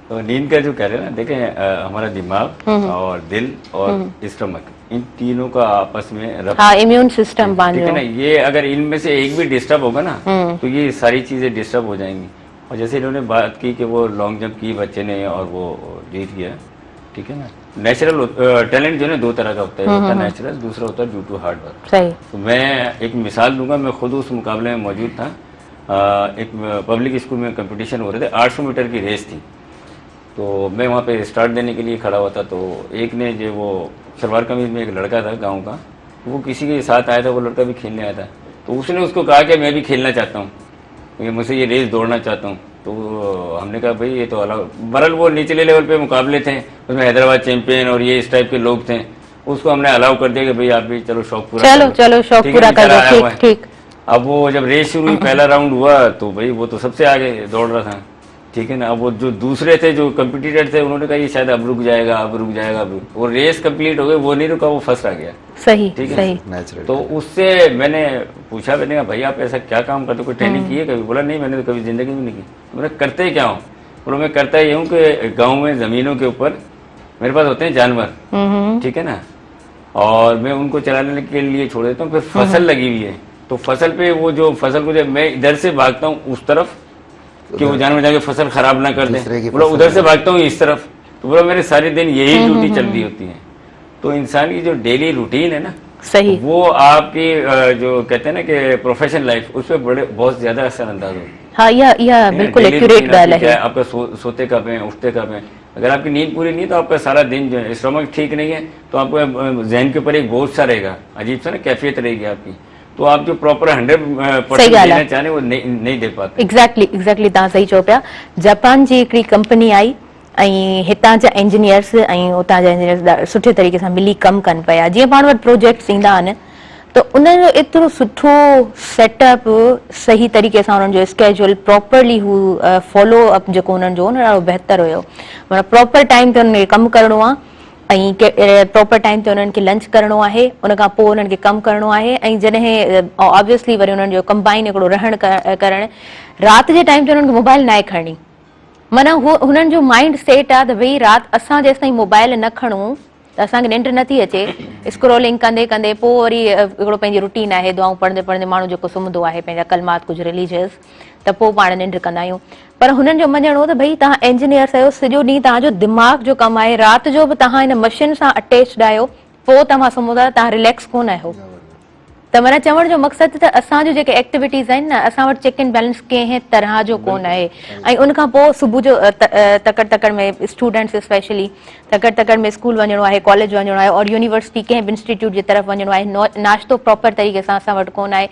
Speaker 3: तो नींद का जो कह रहे हैं ना, देखें हमारा दिमाग और दिल और स्टमक, इन तीनों का आपस में
Speaker 1: हाँ, इम्यून सिस्टम
Speaker 3: ठीक है ना, ये अगर इनमें से एक भी डिस्टर्ब होगा ना, तो ये सारी चीजें डिस्टर्ब हो जाएंगी। और जैसे इन्होंने बात की कि वो लॉन्ग जंप की बच्चे ने और वो जीत गया, ठीक है ना। नेचुरल टैलेंट जो है 2 तरह का होता है, होता है नेचुरल, दूसरा होता है ड्यू टू हार्ड वर्क।
Speaker 1: सही।
Speaker 3: तो मैं एक मिसाल दूंगा, मैं खुद उस मुकाबले में मौजूद था। एक पब्लिक स्कूल में कंपटीशन हो रहे थे, 800 मीटर की रेस थी। तो मैं वहाँ पे स्टार्ट देने के लिए खड़ा हुआ था, तो एक ने जो वो सलवार कमीज में एक लड़का था गांव का, वो किसी के साथ आया था, वो लड़का भी खेलने आया था, तो उसने उसको कहा कि मैं भी खेलना चाहता हूँ। ये मुझसे ये रेस दौड़ना चाहता हूँ। तो हमने कहा भाई ये तो अलग, बहरहाल वो निचले लेवल पे मुकाबले थे, उसमें हैदराबाद चैंपियन और ये इस टाइप के लोग थे, उसको हमने अलाउ कर दिया कि भाई आप भी चलो शौक पूरा
Speaker 1: चलो चलो शौक
Speaker 3: ठीक है,
Speaker 1: पूरा कर
Speaker 3: बेचारा
Speaker 1: दो,
Speaker 3: आया
Speaker 1: ठीक
Speaker 3: हुआ है।
Speaker 1: ठीक।
Speaker 3: अब वो जब रेस शुरू हुई, पहला राउंड हुआ तो भाई वो तो सबसे आगे दौड़ रहा था, ठीक है ना। अब वो जो दूसरे थे, जो कंपटीटर थे, उन्होंने कहा ये शायद अब रुक जाएगा, अब रुक जाएगा, अब रुक, वो रेस कंप्लीट हो गई, वो नहीं रुका, वो फर्स्ट आ गया।
Speaker 1: सही
Speaker 3: ठीक है,
Speaker 1: सही।
Speaker 2: नेचुरल।
Speaker 3: तो उससे मैंने पूछा, मैंने कहा भाई आप ऐसा क्या काम करते हो, कोई ट्रेनिंग की है कभी? बोला नहीं, मैंने तो कभी जिंदगी में नहीं की। बोला करते क्या हूँ? बोला मैं करता ये हूँ कि गाँव में जमीनों के ऊपर मेरे पास होते हैं जानवर, ठीक है ना, और मैं उनको चलाने के लिए छोड़ देता हूँ, फिर फसल लगी हुई है, तो फसल पे वो जो फसल को जब मैं इधर से भागता हूँ उस तरफ कि वो जानवर जाके फसल खराब ना कर
Speaker 2: दूसरे की
Speaker 3: दे, बोला
Speaker 2: फसल
Speaker 3: उधर से भागता हूँ इस तरफ, तो बोला मेरे सारे दिन यही ड्यूटी चल रही होती है। तो इंसान की जो डेली रूटीन है ना,
Speaker 1: सही।
Speaker 3: वो आपकी जो कहते हैं ना कि प्रोफेशनल लाइफ, उस पर बड़े बहुत ज्यादा असरअंदाज होती है।
Speaker 1: हाँ, यह बिल्कुल
Speaker 3: Daily
Speaker 1: एक्यूरेट
Speaker 3: routine
Speaker 1: गाल
Speaker 3: आपकी क्या
Speaker 1: है।
Speaker 3: है, आपका सोते कब है, उठते कब है। अगर आपकी नींद पूरी नहीं है तो आपका सारा दिन जो है, स्टमक ठीक नहीं है तो आपको जहन के ऊपर एक बोझ सा रहेगा, अजीब सा ना कैफियत रहेगी आपकी, तो आप जो प्रॉपर 100% देना चाह रहे वो नहीं दे पाते।
Speaker 1: एग्जैक्टली तव्हां सही चओ पिया। जापान जी हिकिड़ी कंपनी आई ऐं हितां जा इंजीनियर्स ऐं उतां जा इंजीनियर्स सुठे तरीक़े सां मिली कमु कनि पिया। जीअं पाण वटि प्रोजेक्ट्स ईंदा आहिनि त उनजो एतिरो सुठो सेटअप, सही तरीक़े सां उन्हनि जो स्केड्यूल प्रॉपरली हू फॉलो अप जेको उन्हनि जो न ॾाढो बहितरु हुयो। माना प्रॉपर टाइम ते उन्हनि खे कमु करिणो आहे ऐं प्रॉपर टाइम ते उन्हनि खे लंच करिणो आहे, उन खां पोइ उन्हनि खे कमु करिणो आहे। ऐं जॾहिं ऑब्वियसली वरी उन्हनि जो कंबाइन हिकिड़ो रहणु करणु, राति जे टाइम ते उन्हनि खे मोबाइल न आहे खणणी। माना हुननि जो माइंड सेट आहे त भई राति असां जेसि ताईं मोबाइल न खणूं त असांखे निंड नथी अचे। स्क्रोलिंग कंदे कंदे पोइ वरी हिकिड़ो पंहिंजी रूटीन आहे, दुआऊं पढ़ंदे पढ़ंदे माण्हू जेको सुम्हंदो आहे, पंहिंजा कलमात कुझु रिलीजियस, त पोइ पाण निंड कंदा आहियूं। पर हुननि जो मञणो त भई तव्हां इंजीनियर्स आहियो, सॼो ॾींहुं तव्हांजो दिमाग़ जो कमु आहे, राति जो बि तव्हां हिन मशीन सां अटैच्ड आहियो, पोइ तव्हां सुम्हो था, तव्हां रिलैक्स कोन आहियो। त माना चवण जो मक़सदु त असांजो जेके एक्टिविटीज़ आहिनि न, असां वटि चेक एंड बैलेंस कंहिं तरह जो कोन आहे। ऐं उनखां पोइ सुबुह जो तकड़ तकड़ में स्टूडेंट्स स्पेशली तकड़ तकड़ में स्कूल वञिणो आहे, कॉलेज वञिणो आहे और यूनिवर्सिटी कंहिं बि इंस्टीट्यूट जी तरफ़ वञिणो आहे, नाश्तो प्रॉपर तरीक़े सां असां वटि कोन आहे,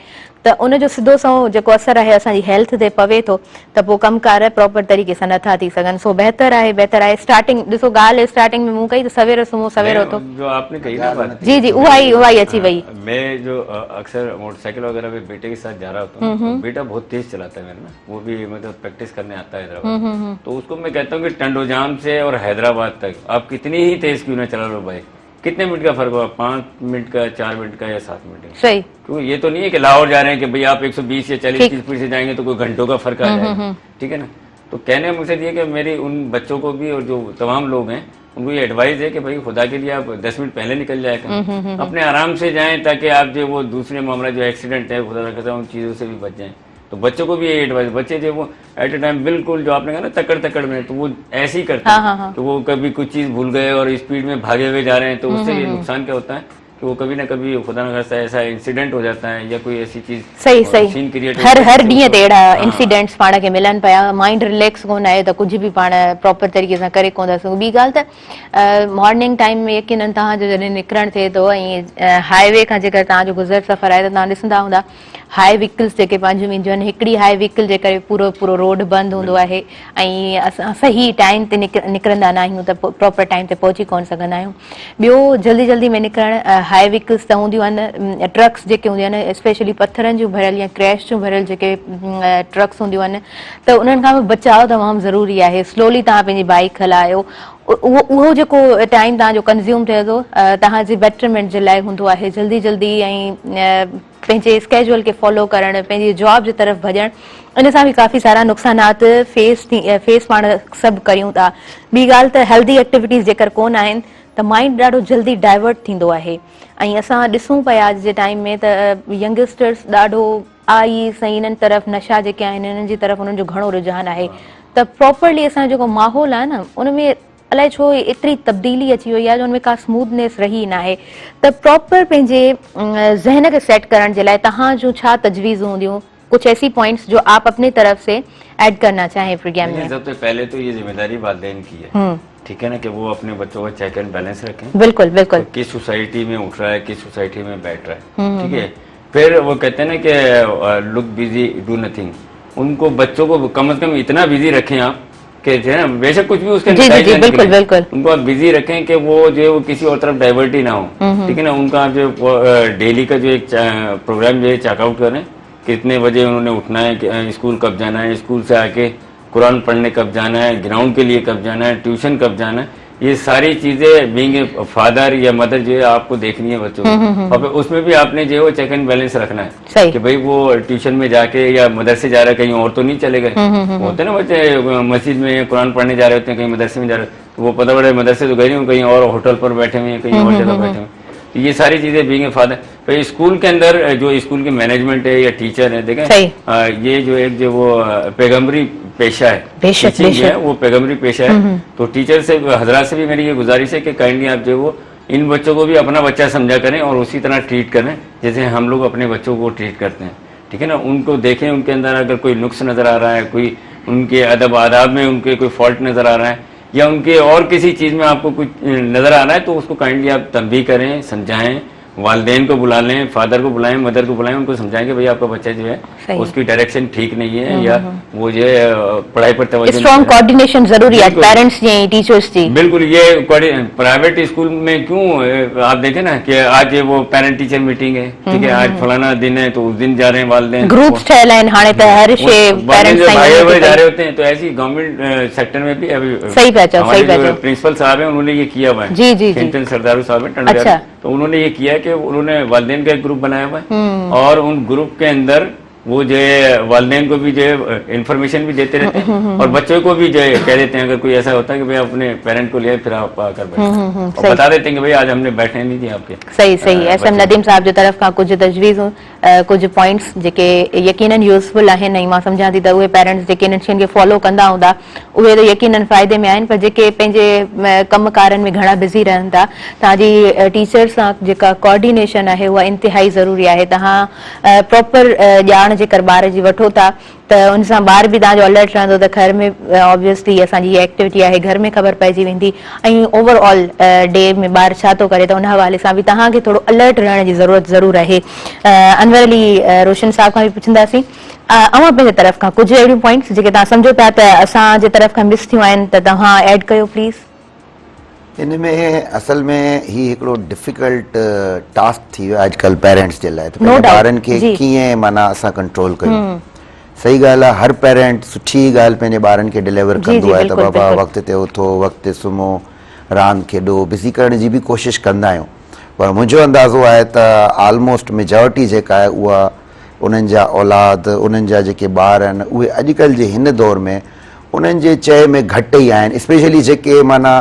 Speaker 1: त उनजो सिधो सो जेको असरु आहे असांजी हेल्थ ते पवे थो, त पोइ कमकार प्रॉपर तरीक़े सां नथा थी सघनि। सो बहितरु आहे। स्टार्टिंग ॾिसो, ॻाल्हि स्टार्टिंग में मूं कई त सवेर सुम्हो सवेर उथो।
Speaker 3: जो आपने कही ना बात,
Speaker 1: जी उहा ई अची वई।
Speaker 3: मैं जो अक्सर मोटरसाइकिल वगैरह पे बेटे के साथ जा रहा होता हूँ, तो बेटा बहुत तेज चलाता है मेरा ना, वो भी मतलब प्रैक्टिस करने आता है हैदराबाद, तो उसको मैं कहता हूँ कि टंडोजाम से और हैदराबाद तक आप कितनी ही तेज क्यों ना चला लो भाई, कितने मिनट का फर्क होगा, 5 मिनट का, 4 मिनट का या 7 मिनट का,
Speaker 1: सही।
Speaker 3: क्यों ये तो नहीं है कि लाहौर जा रहे हैं कि भाई आप 120 या 40-30 स्पीड से जाएंगे तो कोई घंटों का फर्क आ जाएगा, ठीक है ना। तो कहने का मकसद ये कि मेरी उन बच्चों को भी और जो तमाम लोग हैं उनको ये एडवाइस है कि भाई खुदा के लिए आप 10 मिनट पहले निकल जाए करें, अपने आराम से जाएं, ताकि आप जो वो दूसरे मामला जो एक्सीडेंट है खुदा ना उन चीज़ों से भी बच जाएं। तो बच्चों को भी ये एडवाइस, बच्चे जो वो एट ए टाइम बिल्कुल जो आपने कहा ना तकड़ तकड़ में, तो वो ऐसे ही करते हैं कि वो कभी कुछ चीज़ भूल गए और स्पीड में भागे हुए जा रहे हैं, तो उससे ये नुकसान क्या होता है कि वो कभी ना कभी खुदा न खास्ता ऐसा इंसिडेंट हो जाता है या कोई ऐसी चीज
Speaker 1: सही
Speaker 3: सीन क्रिएट
Speaker 1: हर ॾींहं ते अहिड़ा इंसिडेंट्स पाण खे मिलनि पिया। माइंड रिलैक्स कोन आहे त कुझु बि पाण प्रॉपर तरीक़े सां करे कोन था सघूं। ॿी ॻाल्हि त मॉर्निंग टाइम में यकीनन तव्हांजो जॾहिं निकिरणु थिए थो ऐं हाईवे खां जेकर तव्हांजो गुज़र सफ़र आहे त तव्हां ॾिसंदा हूंदा हाई व्हीकल्स जेके पंहिंजूं ईंदियूं आहिनि, हिकिड़ी हाई व्हीकल जे करे पूरो रोड बंदि हूंदो आहे ऐं असां सही टाइम ते निकिरंदा न आहियूं त प्रॉपर टाइम ते पहुची कोन सघंदा आहियूं। ॿियो जल्दी जल्दी में निकिरणु, हाई व्हीकल्स त हूंदियूं आहिनि, ट्रक्स जेके हूंदियूं आहिनि स्पेशली पत्थरनि जूं भरियल या क्रैश जूं भरियल जेके ट्रक्स हूंदियूं आहिनि, त उन्हनि खां बि बचाव तमामु ज़रूरी आहे। स्लोली तव्हां पंहिंजी बाइक हलायो, उहो जेको टाइम तव्हांजो कंज़्यूम थिए थो तव्हांजी बेटरमेंट जे लाइ हूंदो आहे। जल्दी जल्दी ऐं पंहिंजे स्केड्यूल खे फॉलो करणु, पंहिंजी जॉब जी तरफ़ भॼणु, इन सां बि काफ़ी सारा नुक़सानात फेस पाण सभु कयूं था। ॿी ॻाल्हि त हेल्दी एक्टिविटीज़ जेकर कोन आहिनि त माइंड ॾाढो जल्दी डाइवर्ट थींदो आहे ऐं असां ॾिसूं पिया अॼु जे टाइम में त यंगस्टर्स ॾाढो सही इन्हनि तरफ़ नशा जेके आहिनि इन्हनि जी तरफ़ उन्हनि जो घणो रुझान आहे। त प्रॉपरली असांजो जेको माहौल आहे न उन में अलाए छो एतिरी तब्दीली अची वई आहे जो उनमें का स्मूथनेस रही न आहे। त प्रॉपर पंहिंजे ज़हन खे सेट करण जे लाइ तव्हां जूं छा तजवीज़ हूंदियूं, कुछ ऐसी पॉइंट्स जो आप अपनी तरफ से ऐड करना चाहें प्रोग्राम में?
Speaker 3: सबसे पहले तो ये जिम्मेदारी वालिदैन की है, ठीक है ना, कि वो अपने बच्चों का चेक एंड बैलेंस रखें।
Speaker 1: बिल्कुल बिल्कुल।
Speaker 3: तो किस सोसाइटी में उठ रहा है, किस सोसाइटी में बैठ रहा है, ठीक है। फिर वो कहते हैं ना कि लुक बिजी डू नथिंग, उनको बच्चों को कम से कम इतना बिजी रखें आप कि जो है ना, बेशक कुछ भी उसके
Speaker 1: जी, जी, जी, बिल्कुल, बिल्कुल।
Speaker 3: उनको आप बिजी रखें कि वो जो है वो किसी और तरफ डाइवर्ट ही ना हो, ठीक है ना। उनका आप जो डेली का जो एक प्रोग्राम जो है चेकआउट करें, कितने बजे उन्होंने उठना है, स्कूल कब जाना है, स्कूल से आके कुरान पढ़ने कब जाना है, ग्राउंड के लिए कब जाना है, ट्यूशन कब जाना है, ये सारी चीजें बीइंग ए फादर या मदर जो है आपको देखनी है बच्चों को। और फिर उसमें भी आपने जो है वो चेक एंड बैलेंस रखना है
Speaker 1: सही।
Speaker 3: कि भाई वो ट्यूशन में जाके या मदरसे जा रहा है, कहीं और तो नहीं चले गए। होते हैं ना बच्चे मस्जिद में कुरान पढ़ने जा रहे होते हैं, कहीं मदरसे में जा रहे हैं, तो वो पता पड़े मदरसे तो गए नहीं, कहीं और होटल पर बैठे हुए हैं, कहीं और जगह बैठे हुए हैं। तो ये सारी चीजें बीइंग ए फादर, तो स्कूल के अंदर जो स्कूल की मैनेजमेंट है या टीचर है, देखें ये जो एक जो वो पैगम्बरी पेशा है, टीचिंग जो है वो पैगम्बरी पेशा है। तो टीचर से हजरात से भी मेरी ये गुजारिश है कि काइंडली आप जो वो इन बच्चों को भी अपना बच्चा समझा करें और उसी तरह ट्रीट करें जैसे हम लोग अपने बच्चों को ट्रीट करते हैं, ठीक है ना। उनको देखें, उनके अंदर अगर कोई नुक्स नजर आ रहा है, कोई उनके अदब आदाब में उनके कोई फॉल्ट नजर आ रहा है या उनके और किसी चीज में आपको कुछ नजर आ रहा है, तो उसको काइंडली आप तंबीह करें, समझाएं, वालिदैन को बुला लें, फादर को बुलाएं, मदर को बुलाएं, उनको समझाएं कि भाई आपका बच्चा जो है उसकी डायरेक्शन ठीक नहीं है या वो जो है पढ़ाई पर तवज्जो।
Speaker 1: स्ट्रॉन्ग कोऑर्डिनेशन जरूरी है पेरेंट्स जी, टीचर्स जी।
Speaker 3: बिल्कुल, ये प्राइवेट स्कूल में क्यों आप देखें ना कि आज वो पेरेंट टीचर मीटिंग है, ठीक है, आज फलाना दिन है तो उस दिन जा रहे हैं वालिदैन,
Speaker 1: ग्रुप्स ठहल हैं, हाने तो हर शे पेरेंट्स
Speaker 3: भाई जा रहे होते हैं। तो ऐसी गवर्नमेंट सेक्टर में भी अभी
Speaker 1: सही पहचान, सही पहचान।
Speaker 3: प्रिंसिपल साहब हैं, उन्होंने ये किया हुआ है,
Speaker 1: जी जी जी,
Speaker 3: सरदारू साहब हैं,
Speaker 1: अच्छा।
Speaker 3: तो उन्होंने ये किया कि उन्होंने वालिदैन का एक ग्रुप बनाया हुआ है और उन ग्रुप के अंदर वो जो है वालिदैन को भी जो है इन्फॉर्मेशन भी देते रहते हैं और बच्चों को भी जो है कह देते हैं अगर कोई ऐसा होता है कि भाई अपने पेरेंट को ले फिर आप आकर बैठे और बता देते हैं कि भाई आज हमने बैठने नहीं दी आपके।
Speaker 1: सही सही। एसएम नदीम साहब जो तरफ का कुछ तजवीज़ कुछ पॉइंट्स जेके यकीनन यूज़फुल आहिनि ऐं मां सम्झां थी त उहे पेरेंट्स जेके इन्हनि शयुनि खे फॉलो कंदा हूंदा उहे त यकीनन फ़ाइदे में आहिनि, पर जेके पंहिंजे कमकारनि में घणा बिज़ी रहनि था, तव्हांजी टीचर सां जेका कोऑर्डिनेशन आहे उहा इंतिहाई ज़रूरी आहे। तव्हां प्रॉपर ॼाण जेकर ॿार जी वठो था त उन सां ॿार बि तव्हांजो अलर्ट रहंदो त घर में ऑब्वियसली असांजी इहा एक्टिविटी आहे घर में ख़बर पइजी वेंदी ऐं ओवरऑल डे में ॿार छा थो करे, त उन हवाले सां बि तव्हांखे थोरो अलर्ट रहण जी ज़रूरत ज़रूरु आहे। अनवर अली रोशन साहब खां बि पुछंदासीं, अवां पंहिंजे तरफ़ खां कुझु अहिड़ियूं पॉइंट्स जेके तव्हां सम्झो पिया त असांजे तरफ़ खां मिस थियूं आहिनि त तव्हां ऐड कयो प्लीज़।
Speaker 2: इन में असल में ही हिकिड़ो डिफिकल्ट टास्क थी वियो आहे अॼुकल्ह पेरेंट्स जे लाइ, त पंहिंजे ॿारनि खे कीअं माना असां कंट्रोल कयूं। सही ॻाल्हि आहे, हर पेरेंट सुठी ॻाल्हि पंहिंजे ॿारनि खे डिलीवर कंदो आहे त बाबा वक़्त ते उथो, वक़्त ते सुम्हो, रांदि खेॾो, बिज़ी करण जी बि कोशिशि कंदा आहियूं, पर मुंहिंजो अंदाज़ो आहे त ऑलमोस्ट मेजॉरिटी जेका आहे उहा उन्हनि जा औलाद, उन्हनि जा जेके ॿार आहिनि उहे अॼुकल्ह जे हिन दौर में उन्हनि जे चए में घटि ई आहिनि, स्पेशली जेके माना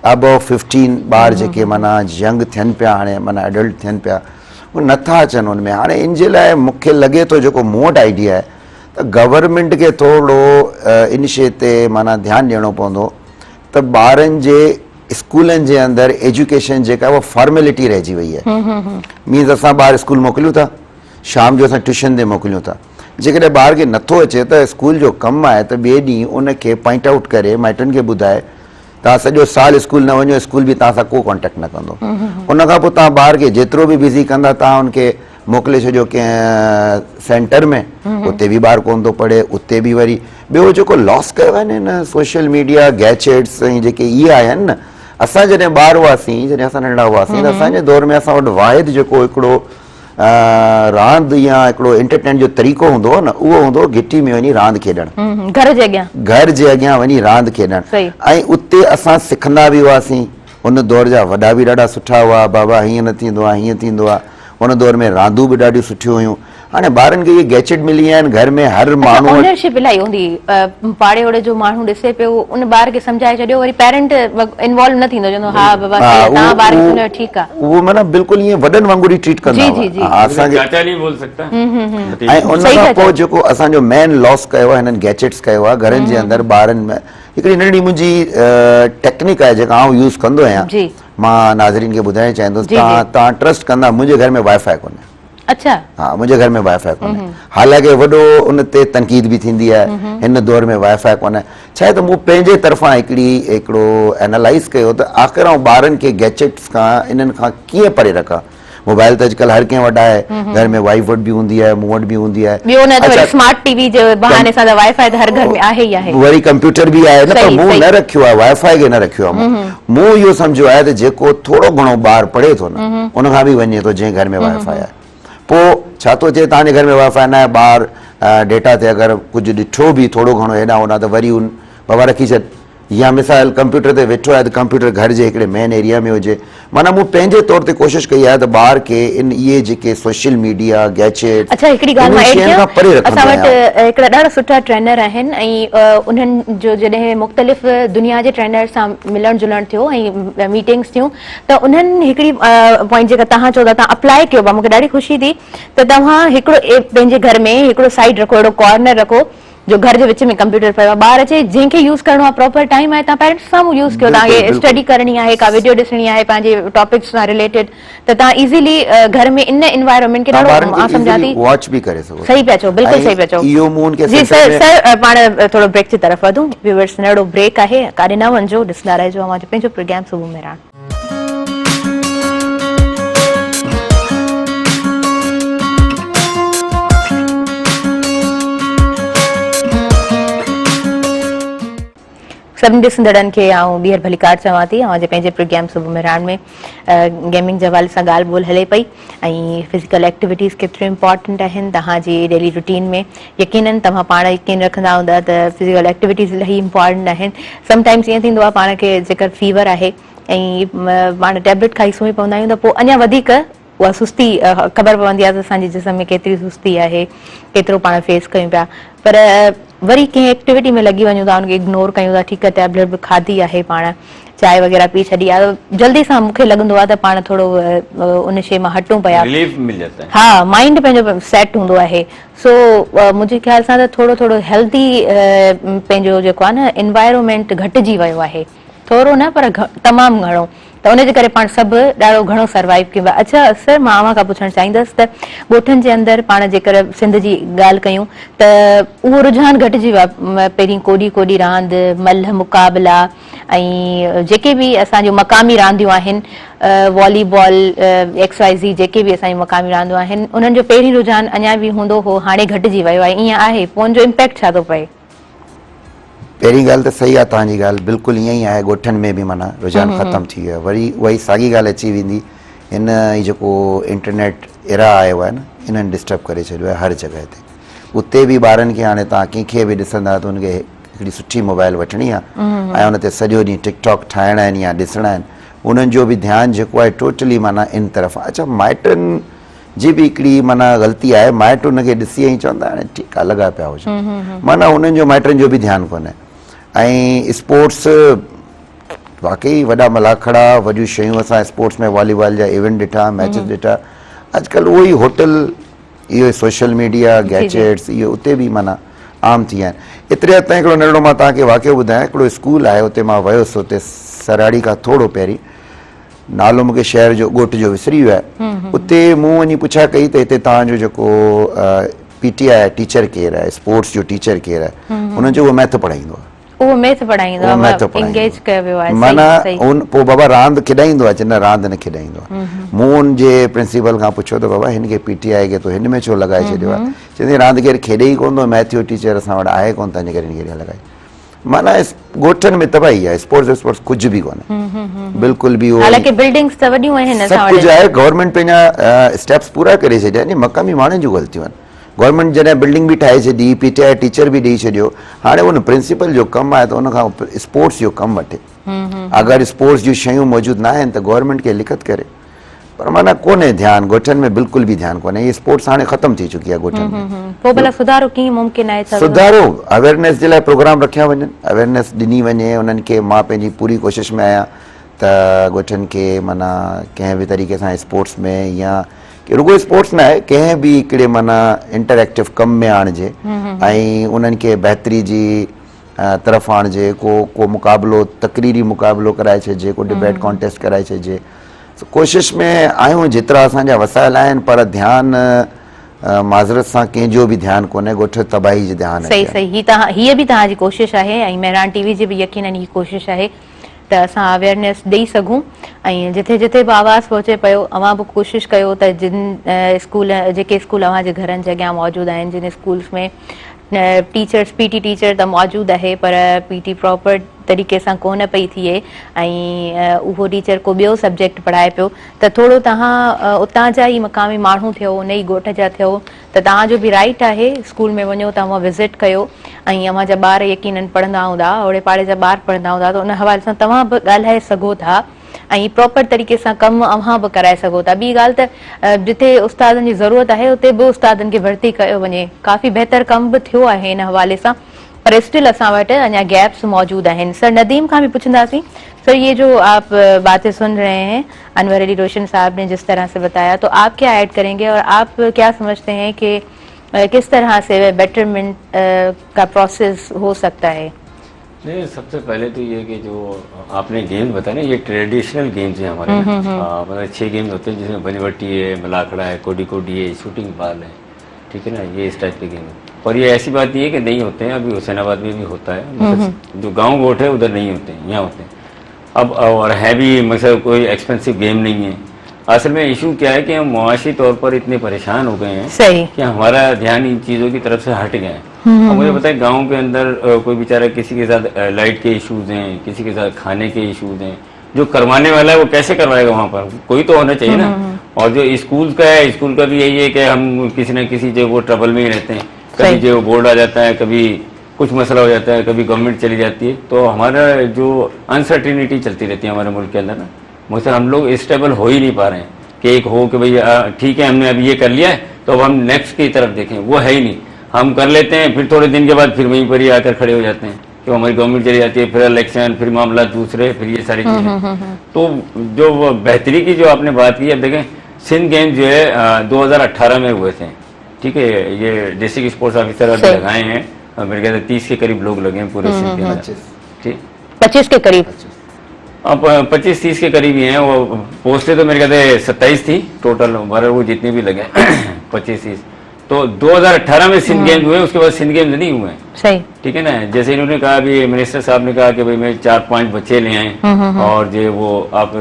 Speaker 2: अबव 15 ॿार जेके माना यंग थियनि पिया, हाणे माना एडल्ट थियनि पिया, उहे नथा अचनि उन में। हाणे इन जे लाइ मूंखे लॻे थो जेको मूं वटि आइडिया आहे त गवर्नमेंट खे थोरो इन शइ ते माना ध्यानु ॾियणो पवंदो त ॿारनि जे स्कूलनि जे अंदरि एजुकेशन जेका आहे उहा फॉर्मेलिटी रहिजी वई आहे। मीन्स असां ॿार स्कूल मोकिलियूं था, शाम जो असां ट्यूशन ते मोकिलियूं था, जेकॾहिं ॿार खे नथो अचे त स्कूल जो कमु आहे त ॿिए ॾींहुं उनखे पॉइंट आउट करे माइटनि खे ॿुधाए तव्हां सॼो साल स्कूल न वञो, स्कूल बि तव्हां सां को कॉन्टेक्ट न कंदो। उनखां पोइ तव्हां ॿार खे जेतिरो बि बिज़ी कंदा तव्हां उनखे मोकिले छॾियो कंहिं सेंटर में, उते बि ॿारु कोन थो पढ़े, उते बि वरी ॿियो जेको लॉस कयो आहे न सोशल मीडिया गैजेट्स ऐं जेके इहे आया आहिनि न, असां जॾहिं ॿार हुआसीं, जॾहिं असां नंढा हुआसीं त असांजे दौर में असां वटि वाहिद जेको हिकिड़ो रांदि या हिकिड़ो एंटरटेन जो तरीक़ो हूंदो हो न, उहो हूंदो घिटी में वञी रांदि खेॾणु, घर जे अॻियां वञी रांदि खेॾणु, ऐं उते असां सिखंदा बि हुआसीं। उन दौर जा वॾा बि ॾाढा सुठा हुआ, बाबा हीअं न थींदो आहे, हीअं थींदो आहे, उन दौर में रांदूं बि ॾाढियूं सुठियूं हुयूं। हाणे ॿारनि खे इहे गैजेट मिली विया आहिनि, घर में हर माण्हू
Speaker 1: ओनरशिप इलाही हूंदी, पाड़े ओड़े जो माण्हू ॾिसे पियो, उन ॿार खे सम्झाए छॾियो, वरी पेरेंट इन्वॉल्व न थींदो, चवंदो हा बाबा तव्हां ॿार खे सम्झायो ठीकु आहे, उहो
Speaker 2: माना बिल्कुलु ईअं वॾनि वांगुरु ई ट्रीट कंदा हुआ असांखे। ऐं उन खां पोइ जेको असांजो मेन लॉस कयो आहे हिननि गैजेट्स कयो आहे घरनि जे अंदरि ॿारनि में, हिकिड़ी नंढी मुंहिंजी टेक्निक आहे जेका आउं यूज़ कंदो आहियां, मां नाज़रीन खे ॿुधाइणु चाहींदुसि, तव्हां ट्रस्ट कंदा, मुंहिंजे घर में वाईफाई कोन्हे।
Speaker 1: अच्छा,
Speaker 2: हाँ, मुझे घर में वाईफाई कोन्हे, हालांकि वॾो उन ते तनक़ीद भी थींदी आहे, हिन दौर में वाईफाई कोन्हे, छा आहे त मूं पंहिंजे तरफ़ां हिकिड़ो एनालाइज़ कयो त आख़िर आउं ॿारनि खे गैजेट्स खां इन्हनि खां कीअं परे रखां। मोबाइल त अॼुकल्ह हर कंहिं वटि आहे, घर में वाइफ वटि बि हूंदी आहे, मूं वटि बि हूंदी आहे।
Speaker 1: ॿियो न त वरी
Speaker 2: अच्छा,
Speaker 1: स्मार्ट टीवी जे बहाने सां त वाईफाई त हर घर में आहे ई आहे।
Speaker 2: वरी कंप्यूटर बि आहे न, पर
Speaker 1: सही,
Speaker 2: मूं
Speaker 1: सही।
Speaker 2: न रखियो आहे, वाईफाई खे न रखियो आहे मूं इहो सम्झो आहे त जेको थोरो घणो ॿार पढ़े थो न उन खां बि वञे थो जंहिं घर में वाईफाई आहे। पोइ छा थो थिए, तव्हांजे घर में वाईफाई न आहे, ॿार डेटा ते अगरि कुझु ॾिठो बि थोरो घणो हेॾां होॾां त वरी उन बाबा रखी छॾ, या मिसाल कंप्यूटर ते वेठो आहे त कंप्यूटर घर जे हिकिड़े मेन एरिया में हुजे। माना मूं पंहिंजे तौर ते कोशिशि कई आहे त ॿार खे इन इहे जेके सोशल मीडिया गैजेट
Speaker 1: अच्छा हिकिड़ी ॻाल्हि मां ऐड
Speaker 2: खां परे
Speaker 1: कयां,
Speaker 2: रखंदो
Speaker 1: असां वटि
Speaker 2: आहियां।
Speaker 1: हिकिड़ा ॾाढा सुठा ट्रेनर आहिनि ऐं उन्हनि जो जॾहिं मुख़्तलिफ़ दुनिया जे ट्रेनर सां मिलण जुलण थियो ऐं मीटिंग्स थियूं त उन्हनि हिकिड़ी पॉइंट जेका तव्हां चओ था तव्हां अप्लाई कयो आहे, मूंखे ॾाढी ख़ुशी थी त तव्हां हिकिड़ो पंहिंजे घर में हिकिड़ो साइड रखो, अहिड़ो कॉर्नर रखो जो घर जे विच में कंप्यूटर पियो आहे, ॿार अचे जंहिंखे यूज़ करणो आहे प्रॉपर टाइम आहे तव्हां पेरेंट्स साम्हूं यूज़ कयो, तव्हांखे स्टडी करणी आहे, का वीडियो ॾिसणी आहे पंहिंजे टॉपिक्स सां रिलेटेड त तव्हां इज़ीली घर में इन एनवायरनमेंट खे ॾाढो मां सम्झां थी
Speaker 2: वॉच बि करे सघो।
Speaker 1: सही पिया चओ, बिल्कुलु सही पिया चओ।
Speaker 2: इहो मूं उनखे
Speaker 1: जी सर, सर पाण थोरो ब्रेक जी तरफ़ वधूं, व्यूअर्स नंढो ब्रेक आहे, काॾे न वञिजो, ॾिसंदा रहिजो अवां जो पंहिंजो प्रोग्राम सुबुह में राण। सभिनी ॾिसंदड़नि खे आउं ॿीहर भलीकार चवां थी, अवां जे पंहिंजे प्रोग्राम सुबुह में राण में गेमिंग जे हवाले सां ॻाल्हि ॿोल हले पई ऐं फिज़िकल एक्टिविटीज़ केतिरियूं इंपॉर्टेंट आहिनि तव्हांजी डेली रूटीन में। यकीनन तव्हां पाण यकीन रखंदा हूंदा त फिज़िकल एक्टिविटीज़ इलाही इंपॉर्टेंट आहिनि। समटाइम्स ईअं थींदो आहे पाण खे जेकर फीवर आहे ऐं पाण टैबलेट खाई सुम्ही पवंदा आहियूं त पोइ अञा वधीक उहा सुस्ती ख़बर पवंदी आहे त असांजे जिस्म में केतिरी सुस्ती आहे, केतिरो पाण फेस कयूं पिया। पर वरी कंहिं एक्टिविटी में लॻी वञूं था, उनखे इग्नोर कयूं था, ठीकु आहे टैबलेट बि खाधी आहे, पाण चांहि वग़ैरह पी छॾी आहे, जल्दी सां मूंखे लॻंदो आहे त पाण थोरो उन शइ मां हटूं पिया,
Speaker 3: रिलीफ मिल जाता है।
Speaker 1: हा माइंड पंहिंजो सेट हूंदो आहे। सो मुंहिंजे ख़्याल सां त थोरो थोरो हेल्दी पंहिंजो जेको आहे न एनवायरनमेंट घटिजी वियो आहे, थोरो न पर तमामु घणो, त उनजे करे पाण सभु ॾाढो घणो सर्वाइव कयो आहे। अच्छा सर, मां अव्हां खां पुछणु चाहींदसि त ॻोठनि जे अंदरि पाण जेकर सिंध जी ॻाल्हि कयूं त उहो रुझान घटिजी वियो आहे, पहिरीं कोॾी कोॾी रांदि, मल्ह मुक़ाबला ऐं जेके बि असांजूं मक़ामी रांदियूं आहिनि, वॉलीबॉल, XYZ जेके बि असांजी मक़ामी रांदियूं आहिनि, उन्हनि जो पहिरीं रुझान अञा बि हूंदो हो, हाणे घटिजी वियो आहे, ईअं आहे, पोइ उनजो इम्पैक्ट छा थो पए?
Speaker 2: पहिरीं ॻाल्हि त सही आहे तव्हांजी ॻाल्हि, बिल्कुलु ईअं ई आहे, ॻोठनि में बि माना रुझान ख़तमु थी वियो आहे। वरी उहा ई साॻी ॻाल्हि अची वेंदी, हिन जेको इंटरनेट एरा आयो आहे न, इन्हनि डिस्टर्ब करे छॾियो आहे हर जॻह ते। उते बि ॿारनि खे हाणे तव्हां कंहिंखे बि ॾिसंदा त उनखे हिकिड़ी सुठी मोबाइल वठणी आहे ऐं उन ते सॼो ॾींहुं टिकटॉक ठाहिणा आहिनि या ॾिसणा आहिनि, उन्हनि जो बि ध्यानु जेको आहे टोटली माना इन तरफ़। अच्छा, माइटनि जी बि हिकिड़ी माना ग़लती आहे, माइट उनखे ॾिसी ऐं चवंदा हाणे ठीकु आहे लॻा पिया हुजनि, माना उन्हनि जो माइटनि जो बि ध्यानु कोन्हे। ऐं स्पोर्ट्स वाकई वॾा मलाखड़ा, वॾियूं शयूं असां स्पोर्ट्स में वॉलीबॉल जा इवेंट ॾिठा, मैचिस ॾिठा, अॼुकल्ह उहो ई होटल, इहो सोशल मीडिया गैजेट्स, इहो उते बि माना आम थी विया आहिनि। एतिरे हद ताईं हिकिड़ो नंढिड़ो मां तव्हांखे वाक़ियो ॿुधायां, हिकिड़ो स्कूल आहे उते मां वियुसि, उते सराड़ी खां थोरो पहिरीं, नालो मूंखे शहर जो ॻोठ जो विसरी वियो आहे, उते मूं वञी पुछा कई त हिते तव्हांजो जेको PTI टीचर केरु आहे, स्पोर्ट्स जो टीचर केरु आहे, हुननि जो उहो मैथ पढ़ाईंदो आहे।
Speaker 1: उहो मैथ पढ़ाईंदो आहे, एंगेज कयो वियो आहे,
Speaker 2: माना पोइ बाबा रांदि खेॾाईंदो आहे, न रांदि न खेॾाईंदो आहे। मूं हुनजे प्रिंसिपल खां पुछियो त बाबा हिनखे PTI खे तो हिन में छो लॻाए छॾियो आहे, चवंदी रांदि केरु खेॾे ई कोन थो, मैथ जो टीचर असां वटि आहे कोन, तंहिंजे करे हिनखे लॻाई। माना ॻोठनि में तबाही आहे, स्पोर्ट्स कुझु बि कोन्हे, बिल्कुलु बि।
Speaker 1: हालांकि बिल्डिंग्स त वॾियूं आहिनि,
Speaker 2: सभु कुझु आहे, गवर्नमेंट पंहिंजा स्टेप्स पूरा करे छॾिया आहिनि, मक़ामी माण्हुनि जूं ग़लतियूं आहिनि। गवर्नमेंट जॾहिं बिल्डिंग बि ठाहे छॾी, PTI टीचर बि ॾेई छॾियो, हाणे उन प्रिंसिपल जो कमु आहे त उनखां स्पोर्ट्स जो कमु वठे। अगरि स्पोर्ट्स जूं शयूं मौजूदु न आहिनि त गवर्नमेंट खे लिखत करे, पर माना कोन्हे ध्यानु, ॻोठनि में बिल्कुलु बि ध्यानु कोन्हे। इहे स्पोर्ट्स हाणे ख़तमु थी चुकी आहे ॻोठनि में।
Speaker 1: पोइ भला सुधारो कीअं मुमकिन आहे?
Speaker 2: सुधारो अवेयरनेस जे लाइ प्रोग्राम रखिया वञनि, अवेयरनेस ॾिनी वञे उन्हनि खे। मां पंहिंजी पूरी कोशिशि में आहियां त ॻोठनि खे माना कंहिं बि तरीक़े सां स्पोर्ट्स में, या रुगो स्पोर्ट्स न आहे, कंहिं बि हिकिड़े माना इंटरएक्टिव कम में आणिजे ऐं उन्हनि खे बहितरी जी तरफ़ आणिजे। को मुक़ाबिलो, तक़रीरी मुक़ाबिलो कराए छॾिजे, को डिबेट कॉन्टेस्ट कराए छॾिजे। कोशिशि में आहियूं जेतिरा असांजा वसाइल आहिनि, पर ध्यानु माज़रत सां कंहिंजो बि ध्यानु कोन्हे, ॻोठ तबाही जो ध्यानु आहे।
Speaker 1: सही, हीअ बि तव्हांजी कोशिशि आहे ऐं मेहरान TV जी बि यकीनन ही कोशिशि आहे त असां अवेयरनेस ॾेई सघूं ऐं जिथे जिथे बि आवाज़ पहुचे पियो अवां बि कोशिशि कयो त जिन स्कूल जेके स्कूल अव्हांजे घरनि जे अॻियां मौजूदु आहिनि जिन स्कूल्स में टीचर्स पीटी टीचर त मौजूदु आहे पर पीटी प्रॉपर तरीक़े सां कोन पई थिए ऐं उहो टीचर को ॿियो सब्जेक्ट पढ़ाए पियो त थोरो तव्हां उतां जा ई मक़ामी माण्हू थियो उन ई ॻोठ जा थियो त तव्हांजो बि राइट आहे स्कूल में वञो तव्हां विज़िट कयो ऐं अव्हां जा ॿार यकीनन पढ़ंदा हूंदा ओड़े पाड़े जा ॿार पढ़ंदा हूंदा त उन हवाले सां तव्हां बि ॻाल्हाए सघो था ऐं प्रॉपर तरीक़े सां कमु अव्हां बि कराए सघो था। ॿी ॻाल्हि त जिथे उस्तादनि जी ज़रूरत आहे उते बि उस्तादनि खे भर्ती कयो वञे काफ़ी बहितर कमु बि थियो आहे हिन हवाले सां पर स्टिल असां वटि अञा गैप्स मौजूद आहिनि। सर नदीम खां बि पुछंदासीं सर ये जो आप बातें सुन रहे हैं अनवर अली रोशन साहब ने जिस तरह से बताया तो आप क्या ऐड करेंगे और आप क्या समझते हैं कि किस तरह से बेटरमेंट का प्रोसेस हो सकता है?
Speaker 3: नहीं, सबसे पहले तो ये कि जो आपने गेम बताया ना ये ट्रेडिशनल गेम्स हैं हमारे मतलब 6 गेम्स होते हैं जिसमें बनीवटी है, मलाखड़ा है, कोडी कोडी है, शूटिंग बाल है, ठीक है ना, ये इस टाइप के गेम है। और ये ऐसी बात नहीं है कि नहीं होते हैं, अभी हुसैनाबाद में भी होता है मतलब जो गाँव गोठ है उधर नहीं होते हैं, यहाँ होते हैं। अब और है भी मतलब कोई एक्सपेंसिव गेम नहीं है। असल में इशू क्या है कि हम मुआशी तौर पर इतने परेशान हो गए हैं
Speaker 1: सही
Speaker 3: कि हमारा ध्यान इन चीज़ों की तरफ से हट गया है। अब मुझे पता है गाँव के अंदर कोई बेचारा किसी के साथ लाइट के इश्यूज हैं, किसी के साथ खाने के इश्यूज हैं, जो करवाने वाला है वो कैसे करवाएगा, वहाँ पर कोई तो होना चाहिए ना। और जो स्कूल का है, स्कूल का भी यही है कि हम किसी न किसी जो वो ट्रबल में ही रहते हैं, कभी जो बोर्ड आ जाता है, कभी कुछ मसला हो जाता है, कभी गवर्नमेंट चली जाती है, तो हमारा जो अनसर्टिनिटी चलती रहती है हमारे मुल्क के अंदर ना, मुझसे हम लोग स्टेबल हो ही नहीं पा रहे हैं कि एक हो कि भाई ठीक है हमने अभी ये कर लिया है तो अब हम नेक्स्ट की तरफ देखें, वो है ही नहीं। हम कर लेते हैं फिर थोड़े दिन के बाद फिर वहीं पर ही आकर खड़े हो जाते हैं कि हमारी गवर्नमेंट चली जाती है, फिर इलेक्शन, फिर मामला दूसरे, फिर ये सारी चीज़ें। तो जो बेहतरी की जो आपने बात की, अब देखें सिंध गेम जो है 2018 में हुए थे, ठीक है, ये डिस्ट्रिक्ट स्पोर्ट्स ऑफिसर अभी लगाए हैं, मेरे ख्याल से 30 के करीब लोग लगे हैं पूरे सिंध के अंदर, ठीक
Speaker 1: 25 के करीब,
Speaker 3: अब 25-30 के करीब ही हैं। वो पोस्टें तो मेरे ख्याल से 27 थी टोटल, बारह वो जितने भी लगे 25-30। तो 2018 में सिंध गेम्स हुए, उसके बाद सिंध गेम्स नहीं हुए,
Speaker 1: सही, ठीक
Speaker 3: है ना। जैसे इन्होंने कहा अभी मिनिस्टर साहब ने कहा कि भाई मैं 4-5 बच्चे ले आए और जो वो आप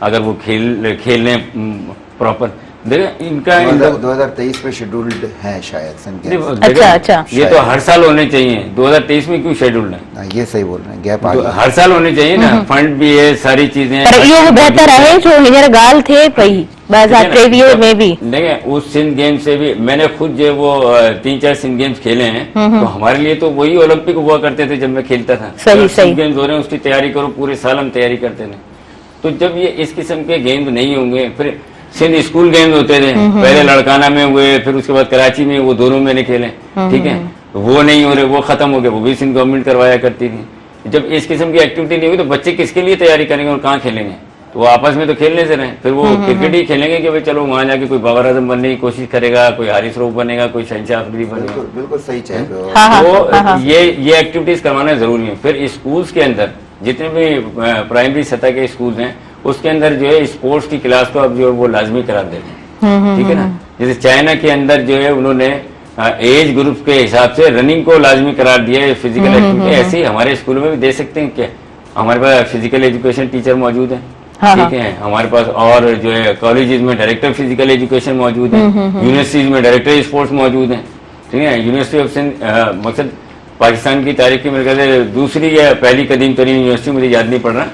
Speaker 3: अगर वो खेल लें प्रॉपर, देखिए इनका
Speaker 2: 2023 में शेड्यूल्ड है शायद सिंध गेम्स।
Speaker 1: अच्छा
Speaker 3: ये तो हर साल होने चाहिए, 2023 में क्यों शेड्यूल्ड है?
Speaker 2: ये सही बोल रहे हैं, गैप आ गया।
Speaker 3: हर साल होने चाहिए ना, फंड भी है, सारी चीजें
Speaker 1: पर इहो बेहतर है जो हींअर ॻाल्हि थिए पई 2023 में भी।
Speaker 3: देखिए उस सिंध गेम्स से भी मैंने खुद जो वो 3-4 सिंध गेम्स खेले हैं, तो हमारे लिए तो वही ओलंपिक हुआ करते थे जब मैं खेलता था।
Speaker 1: सही
Speaker 3: सिंध गेम्स हो रहे हैं उसकी तैयारी करो, पूरे साल हम तैयारी करते थे। तो जब ये इस किस्म के गेम्स नहीं होंगे, फिर सिंध स्कूल गेम्स होते थे, पहले लड़काना में हुए, फिर उसके बाद कराची में, वो दोनों मैंने खेले, ठीक है, वो नहीं हो रहे, वो खत्म हो गए, वो भी सिंध गवर्नमेंट करवाया करती थी। जब इस किस्म की एक्टिविटी नहीं हुई तो बच्चे किसके लिए तैयारी करेंगे और कहाँ खेलेंगे? तो वो आपस में तो खेलने से रहे, फिर वो क्रिकेट ही खेलेंगे कि भाई चलो वहां जाके कोई बाबर आजम बनने की कोशिश करेगा, कोई हारिस रऊफ बनेगा, कोई शहनशाह अफरीदी बनेगा।
Speaker 2: बिल्कुल सही चाहिए।
Speaker 3: तो ये एक्टिविटीज करवाना जरूरी है। फिर स्कूल्स के अंदर जितने भी प्राइमरी सतह के स्कूल हैं उसके अंदर जो है स्पोर्ट्स की क्लास को अब जो है वो लाजमी करार देते हैं, ठीक है ना। जैसे चाइना के अंदर जो है उन्होंने एज ग्रुप के हिसाब से रनिंग को लाजमी करार दिया है, फिजिकल एक्टिविटी। ऐसे ही हमारे स्कूलों में भी दे सकते हैं क्या? हमारे पास फिजिकल एजुकेशन टीचर मौजूद है, ठीक है, हमारे पास और जो है कॉलेजेस में डायरेक्टर फिजिकल एजुकेशन मौजूद है, यूनिवर्सिटीज में डायरेक्टर स्पोर्ट्स मौजूद है, ठीक है। यूनिवर्सिटी ऑफ सिंध मकसद पाकिस्तान की तारीख की मेरे ख्याल से दूसरी या पहली कदीम तरीन यूनिवर्सिटी, मुझे याद नहीं पड़ रहा,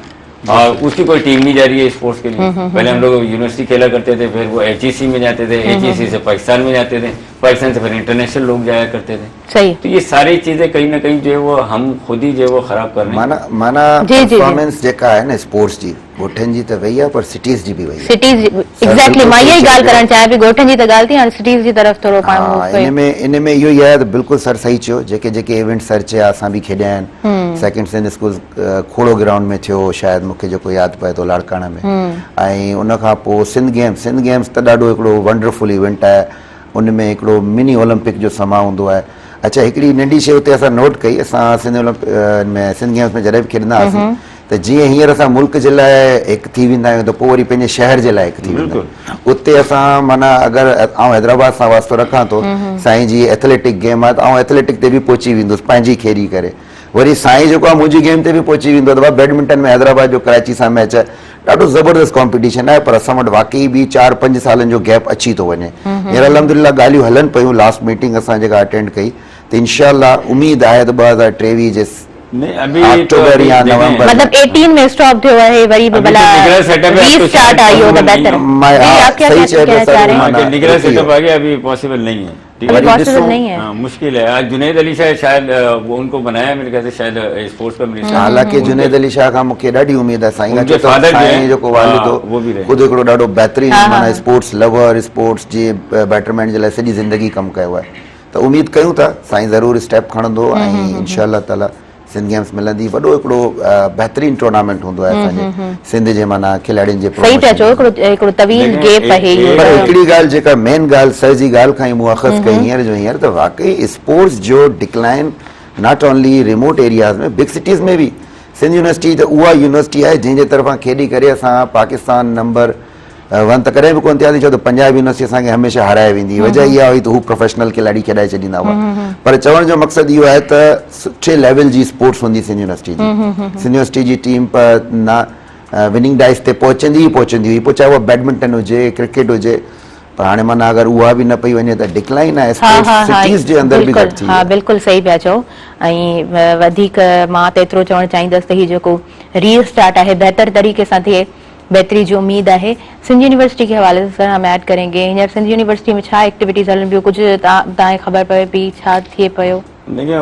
Speaker 3: और उसकी कोई टीम नहीं जा रही है स्पोर्ट्स के लिए। पहले हम लोग यूनिवर्सिटी खेला करते थे, फिर वो HEC में जाते थे, HEC से पाकिस्तान में जाते थे, पाकिस्तान से फिर इंटरनेशनल लोग जाया करते थे।
Speaker 1: सही।
Speaker 3: तो ये सारी चीजें कहीं ना कहीं जो है वो हम खुद ही जो है वो खराब कर रहे हैं।
Speaker 2: माना परफॉर्मेंस जेका है ना स्पोर्ट्स जी, ॻोठनि जी त वई आहे पर सिटीज़ जी बि वई आहे।
Speaker 1: सिटीज़ एग्जैक्टली मां इहा ई ॻाल्हि करणु चाहियां पई, ॻोठनि जी त ॻाल्हि थी, हाणे सिटीज़ जी तरफ़ थोरो पाण
Speaker 2: इन में इहो ई आहे त बिल्कुलु सर सही चयो। जेके इवेंट सर चया असां बि खेॾिया आहिनि। सेकेंड सिंध स्कूल खोड़ो ग्राउंड में थियो शायदि, मूंखे जेको यादि पए थो लाड़काना में, ऐं उन खां पोइ सिंध गेम्स त ॾाढो हिकिड़ो वंडरफुल इवेंट आहे। उन में हिकिड़ो मिनी ओलंपिक जो समा हूंदो आहे। अच्छा, हिकिड़ी नंढी शइ हुते असां नोट कई, असां सिंध गेम्स में जॾहिं बि खेॾंदा हुआसीं त जीअं हींअर असां मुल्क जे लाइ हिकु थी वेंदा आहियूं त पोइ वरी पंहिंजे शहर जे लाइ हिकु थी वेंदा आहियूं। उते असां माना अगरि आउं हैदराबाद सां वास्तो रखां थो, साईं जी एथलेटिक गेम आहे त आउं एथलेटिक ते बि पहुची वेंदुसि पंहिंजी खेॾी करे। वरी साईं जेको आहे मुंहिंजी गेम ते बि पहुची वेंदो आहे। बैडमिंटन में हैदराबाद जो कराची सां मैच आहे, ॾाढो ज़बरदस्त कॉम्पिटिशन आहे, पर असां वटि वाकई बि 4-5 सालनि जो गैप अची थो वञे। हींअर अलहमदिल्ला ॻाल्हियूं हलनि पियूं, लास्ट मीटिंग असां जेका अटेंड कई, त इंशाअल्लाह उम्मीद आहे त 2023 जे
Speaker 3: नहीं अभी
Speaker 2: अक्टूबर या नवंबर
Speaker 1: मतलब 18 में स्टॉप थियो है, वरी भला रीस्टार्ट आई हो तो बेहतर है। आप क्या कहना चाह रहे हैं?
Speaker 3: निगरान सेटअप आ गया, अभी पॉसिबल नहीं है, ठीक है,
Speaker 1: पॉसिबल नहीं है,
Speaker 3: मुश्किल है। आज जुनैद अली शाह शायद वो उनको बनाया मेरे ख्याल से, शायद स्पोर्ट्स का मिनिस्टर।
Speaker 2: हालांकि जुनैद अली शाह खां मूंखे ॾाढी उम्मीद आहे, साईं
Speaker 3: उनके फादर
Speaker 2: साईं जेको वालिद हो
Speaker 3: वो भी रहे,
Speaker 2: ख़ुदि हिकिड़ो ॾाढो बहितरीन माना स्पोर्ट्स लवर, स्पोर्ट्स जे बैटरमेंट जे लाइ सॼी ज़िंदगी कमु कयो आहे। त उम्मीद कयूं था साईं ज़रूरु स्टेप खणंदो ऐं इंशाअल्लाह ताला सिंध गेम्स मिलंदी। वॾो हिकिड़ो बहितरीन टूर्नामेंट हूंदो आहे असांजे सिंध जे माना खिलाड़ियुनि जे
Speaker 1: सही पिया चओ, हिकिड़ो तवील गेप आहे।
Speaker 2: पर हिकिड़ी ॻाल्हि जेका मेन ॻाल्हि सर जी ॻाल्हि खां ई मुअख़ज़ कई हींअर जो हींअर, त वाकई स्पोर्ट्स जो decline not only remote areas में, बिग सिटीज़ में बि। सिंध यूनिवर्सिटी त उहा यूनिवर्सिटी आहे जंहिंजे तरफ़ां खेॾी करे असां पाकिस्तान नंबर 1 त कॾहिं बि कोन थियासीं, छो त पंजाब यूनिवर्सिटी असांखे हमेशा हाराए वेंदी। वजह इहा हुई त हू प्रोफेशनल खिलाड़ी खेॾाए छॾींदा हुआ, पर चवण जो मक़सदु इहो आहे त सुठे लेवल जी स्पोर्ट्स हूंदी सिंध यूनिवर्सिटी जी। सिंध यूनिवर्सिटी जी टीम पर ना विनिंग डाइस ते पहुचंदी हुई, पोइ चाहे उहा बैडमिंटन हुजे, क्रिकेट हुजे, पर हाणे माना अगरि उहा बि न पई वञे त डिक्लाइन आहे स्पोर्ट्स सिटीज़ जे अंदर बि घटि थी।
Speaker 1: हा बिल्कुलु सही पिया चओ। ऐं वधीक मां त एतिरो चवणु चाहींदसि त हीउ जेको रीस्टार्ट आहे बेहतर तरीक़े सां थिए, बेहतरी जी उम्मीद है। सिंध यूनिवर्सिटी के हवाले से हम ऐड करेंगे, हींअर सिंध यूनिवर्सिटी में छा एक्टिविटीज़ हलन पियो, कुछ तव्हांखे ख़बर पवे पई छा थिए पियो?
Speaker 3: देखिए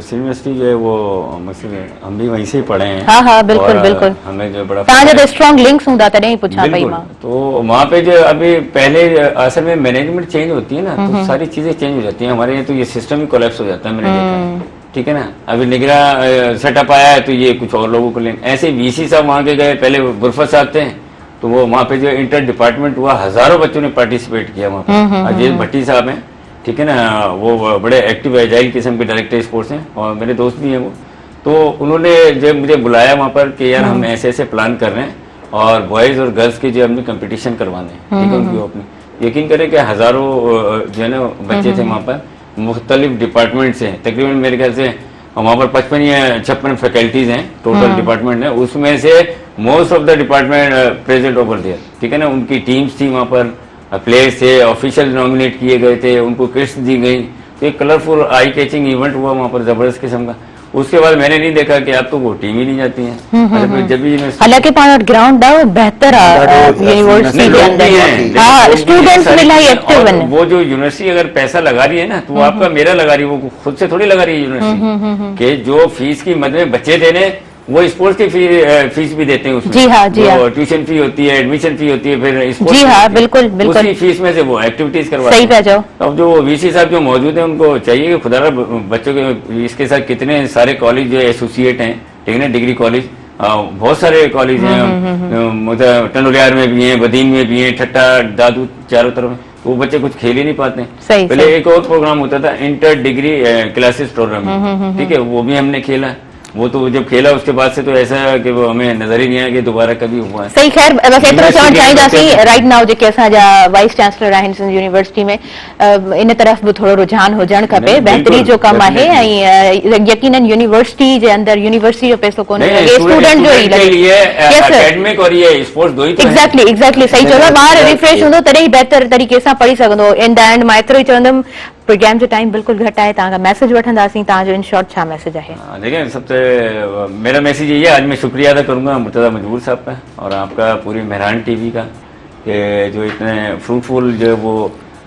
Speaker 3: सिंध यूनिवर्सिटी जो है वो हम भी वहीं से ही पढ़े हैं।
Speaker 1: हाँ हाँ बिल्कुल बिल्कुल,
Speaker 3: हमें जो बड़ा
Speaker 1: तव्हांजा तो स्ट्रॉन्ग लिंक्स हूंदा, तॾहिं ही पुछां पई मां।
Speaker 3: तो वहाँ पे जो अभी पहले असल में मैनेजमेंट चेंज होती है ना, तो सारी चीजें चेंज हो जाती हैं। हमारे यहाँ तो ये सिस्टम ही कोलैप्स हो जाता है, मैंने देखा है, ठीक है ना। अभी निगरा सेटअप आया है तो ये कुछ और लोगों को लें, ऐसे वीसी साहब वहाँ के गए, पहले गुरफत साहब थे, तो वो वहाँ पे जो इंटर डिपार्टमेंट हुआ, हजारों बच्चों ने पार्टिसिपेट किया वहाँ पे। अजय भट्टी साहब हैं, ठीक है ना, वो बड़े एक्टिव एजाइल किस्म के डायरेक्टर स्पोर्ट्स हैं और मेरे दोस्त भी हैं वो। तो उन्होंने जब मुझे बुलाया वहाँ पर कि यार हम ऐसे ऐसे प्लान कर रहे हैं और बॉयज़ और गर्ल्स की जो हमने कंपटीशन करवाने हैं, ठीक है, उनकी अपनी यकीन करें कि हज़ारों जो है ना बच्चे थे वहाँ पर, मुख्तलिफ डिपार्टमेंट से, तकरीबन मेरे ख्याल से वहाँ पर 55 या 56 फैकल्टीज हैं टोटल डिपार्टमेंट है, उसमें से most of the department present over there, ठीक है ना। उनकी टीम्स थी वहाँ पर, प्लेयर्स थे, ऑफिशियल नॉमिनेट किए गए थे, उनको किट्स दी गई, तो एक कलरफुल आई कैचिंग इवेंट हुआ वहाँ पर जबरदस्त किस्म का। उसके बाद मैंने नहीं देखा कि अब तो वो टीम ही नहीं जाती है। जब भी
Speaker 1: हालांकि पाण ग्राउंड बेहतर यूनिवर्सिटी के अंदर, हां स्टूडेंट्स मिलाई एक्टिव हैं।
Speaker 3: वो जो यूनिवर्सिटी अगर पैसा लगा रही है ना, तो आपका मेरा लगा रही है, वो खुद से थोड़ी लगा रही है यूनिवर्सिटी के। जो फीस की मद में बच्चे देने, वो स्पोर्ट्स की फीस भी देते हैं उसमें।
Speaker 1: जी हाँ जी हाँ,
Speaker 3: ट्यूशन फी होती है, एडमिशन फी होती है, फिर स्पोर्ट्स।
Speaker 1: जी हाँ बिल्कुल बिल्कुल,
Speaker 3: उसी फीस में से वो एक्टिविटीज करवाते
Speaker 1: हैं। सही पे जाओ।
Speaker 3: अब जो वीसी साहब जो मौजूद हैं, उनको चाहिए कि खुदा बच्चों के इसके साथ कितने सारे कॉलेज जो एसोसिएट हैं, ठीक है ना, डिग्री कॉलेज, बहुत सारे कॉलेज हैं, टंडोलियार में भी हैं, बदीन में भी हैं, ठट्टा दादू चारों तरफ, वो बच्चे कुछ खेल ही नहीं पाते। पहले एक और प्रोग्राम होता था, इंटर डिग्री क्लासेस प्रोग्राम, ठीक है, वो भी हमने खेला। वो तो जब खेला उसके बाद से तो ऐसा है कि वो हमें नजर ही नहीं आया कि दोबारा कभी हुआ है।
Speaker 1: सही, खैर बस एतिरो चवणु चाहींदासीं राइट नाउ जेके असांजा वाइस चांसलर आहिनि सिंध यूनिवर्सिटी में, इन तरफ़ बि थोरो रुझान हुजणु खपे, बहितरी जो कमु आहे ऐं यकीनन यूनिवर्सिटी जे अंदरि यूनिवर्सिटी जो पैसो कोन्हे, स्टूडेंट जो ई लॻे।
Speaker 3: एकेडमिक और ये स्पोर्ट्स दो ही तो
Speaker 1: एग्जैक्टली एग्जैक्टली, सही चयो, ॿार रिफ्रेश हूंदो तॾहिं ई बहितर तरीक़े सां पढ़ी सघंदो। इन द एंड मां एतिरो ई चवंदमि, प्रोग्राम जो टाइम बिल्कुल घटि आहे, तव्हांखां मैसेज वठंदासीं, तव्हांजो इन शॉर्ट छा मैसेज आहे?
Speaker 3: देखिए, सबसे मेरा मैसेज यही है, आज मैं शुक्रिया अदा करूंगा मुर्तज़ा मजबूर साहब का और आपका पूरी मेहरान टीवी का, कि जो इतने फ्रूटफुल जो वो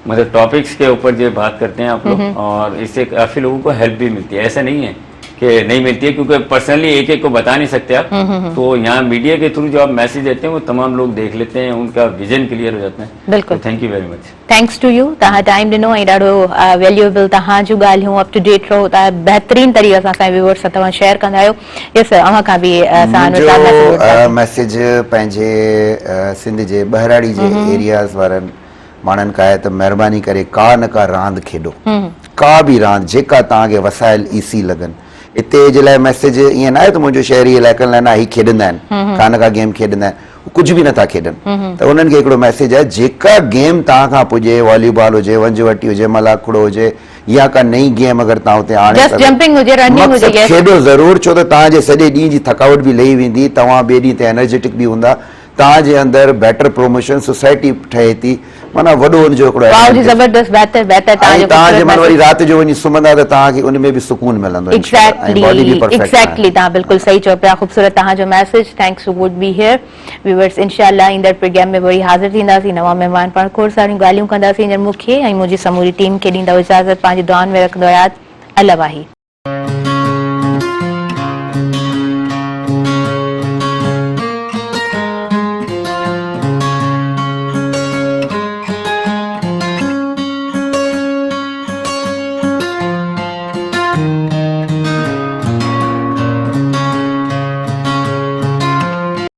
Speaker 3: मतलब टॉपिक्स के ऊपर जो बात करते हैं आप लोग, और इससे काफ़ी लोगों को हेल्प भी मिलती है। ऐसा नहीं है कि नहीं मिलती है, क्योंकि पर्सनली एक एक को बता नहीं सकते आप, तो यहाँ मीडिया के थ्रू जो आप मैसेज देते हैं वो तमाम लोग देख लेते हैं, उनका विजन क्लियर हो जाता है।
Speaker 1: बिल्कुल,
Speaker 3: thank you very much.
Speaker 1: Thanks to you, तव्हां टाइम ॾिनो ऐं ॾाढो वैल्यूएबल तव्हां जूं ॻाल्हियूं अप टू डेट रहो, तव्हां बहितरीन तरीक़े सां असांजे व्यूअर्स सां तव्हां शेयर कंदा आहियो। यस, अव्हां खां बि
Speaker 2: मैसेज पंहिंजे सिंध जे ॿहिराड़ी जे एरियाज़ वारनि माण्हुनि खां आहे त महिरबानी करे का न का रांदि खेॾो, का बि रांदि जेका तव्हांखे वसाइल ईसी लॻनि। हिते जे लाइ मैसेज ईअं न आहे त मुंहिंजो शहरी इलाइक़नि लाइ न ही खेॾंदा आहिनि, का न का गेम खेॾंदा आहिनि, कुझु बि नथा खेॾनि, त उन्हनि खे हिकिड़ो मैसेज आहे, जेका गेम तव्हां खां पुॼे, वॉलीबॉल हुजे, वंज वटी हुजे, मलाखड़ो हुजे, या का नई गेम अगरि तव्हां हुते आणे
Speaker 1: जस्ट जंपिंग हुजे, रनिंग हुजे,
Speaker 2: मक़सदु
Speaker 1: yes.
Speaker 2: खेॾो ज़रूर, छो त तव्हांजे सॼे ॾींहं जी थकावट बि लही वेंदी, तव्हां ॿिए ॾींहं ते एनर्जेटिक बि हूंदा, तव्हांजे अंदरि बेटर प्रमोशन सोसाइटी ठहे थी, माना वॾो हुनजो हिकिड़ो
Speaker 1: वाह जी,
Speaker 2: advantage।
Speaker 1: जबरदस्त, बेहतर बेहतर
Speaker 2: ऐं तव्हां
Speaker 1: ख़ूबसूरत
Speaker 2: जंहिंमहिल वरी
Speaker 1: message।
Speaker 2: राति जो वञी सुम्हंदा त तव्हांखे उन में बि सुकून मिलंदो इंशाअल्लाह, ऐं बॉडी बि परफेक्ट
Speaker 1: एग्जैक्टली, तव्हां बिल्कुलु सही चओ पिया, ख़ूबसूरत तव्हांजो message. Thanks to would be here viewers. इंशाअल्लाह ईंदड़ प्रोग्राम में वरी हाज़िर थींदासीं, नवां महिमान पाण खोड़ सारियूं ॻाल्हियूं कंदासीं, हींअर मूंखे ऐं मुंहिंजी समूरी टीम खे ॾींदव इजाज़त, पंहिंजी दुआनि में रखंदो यादि। अल्लाह वाही।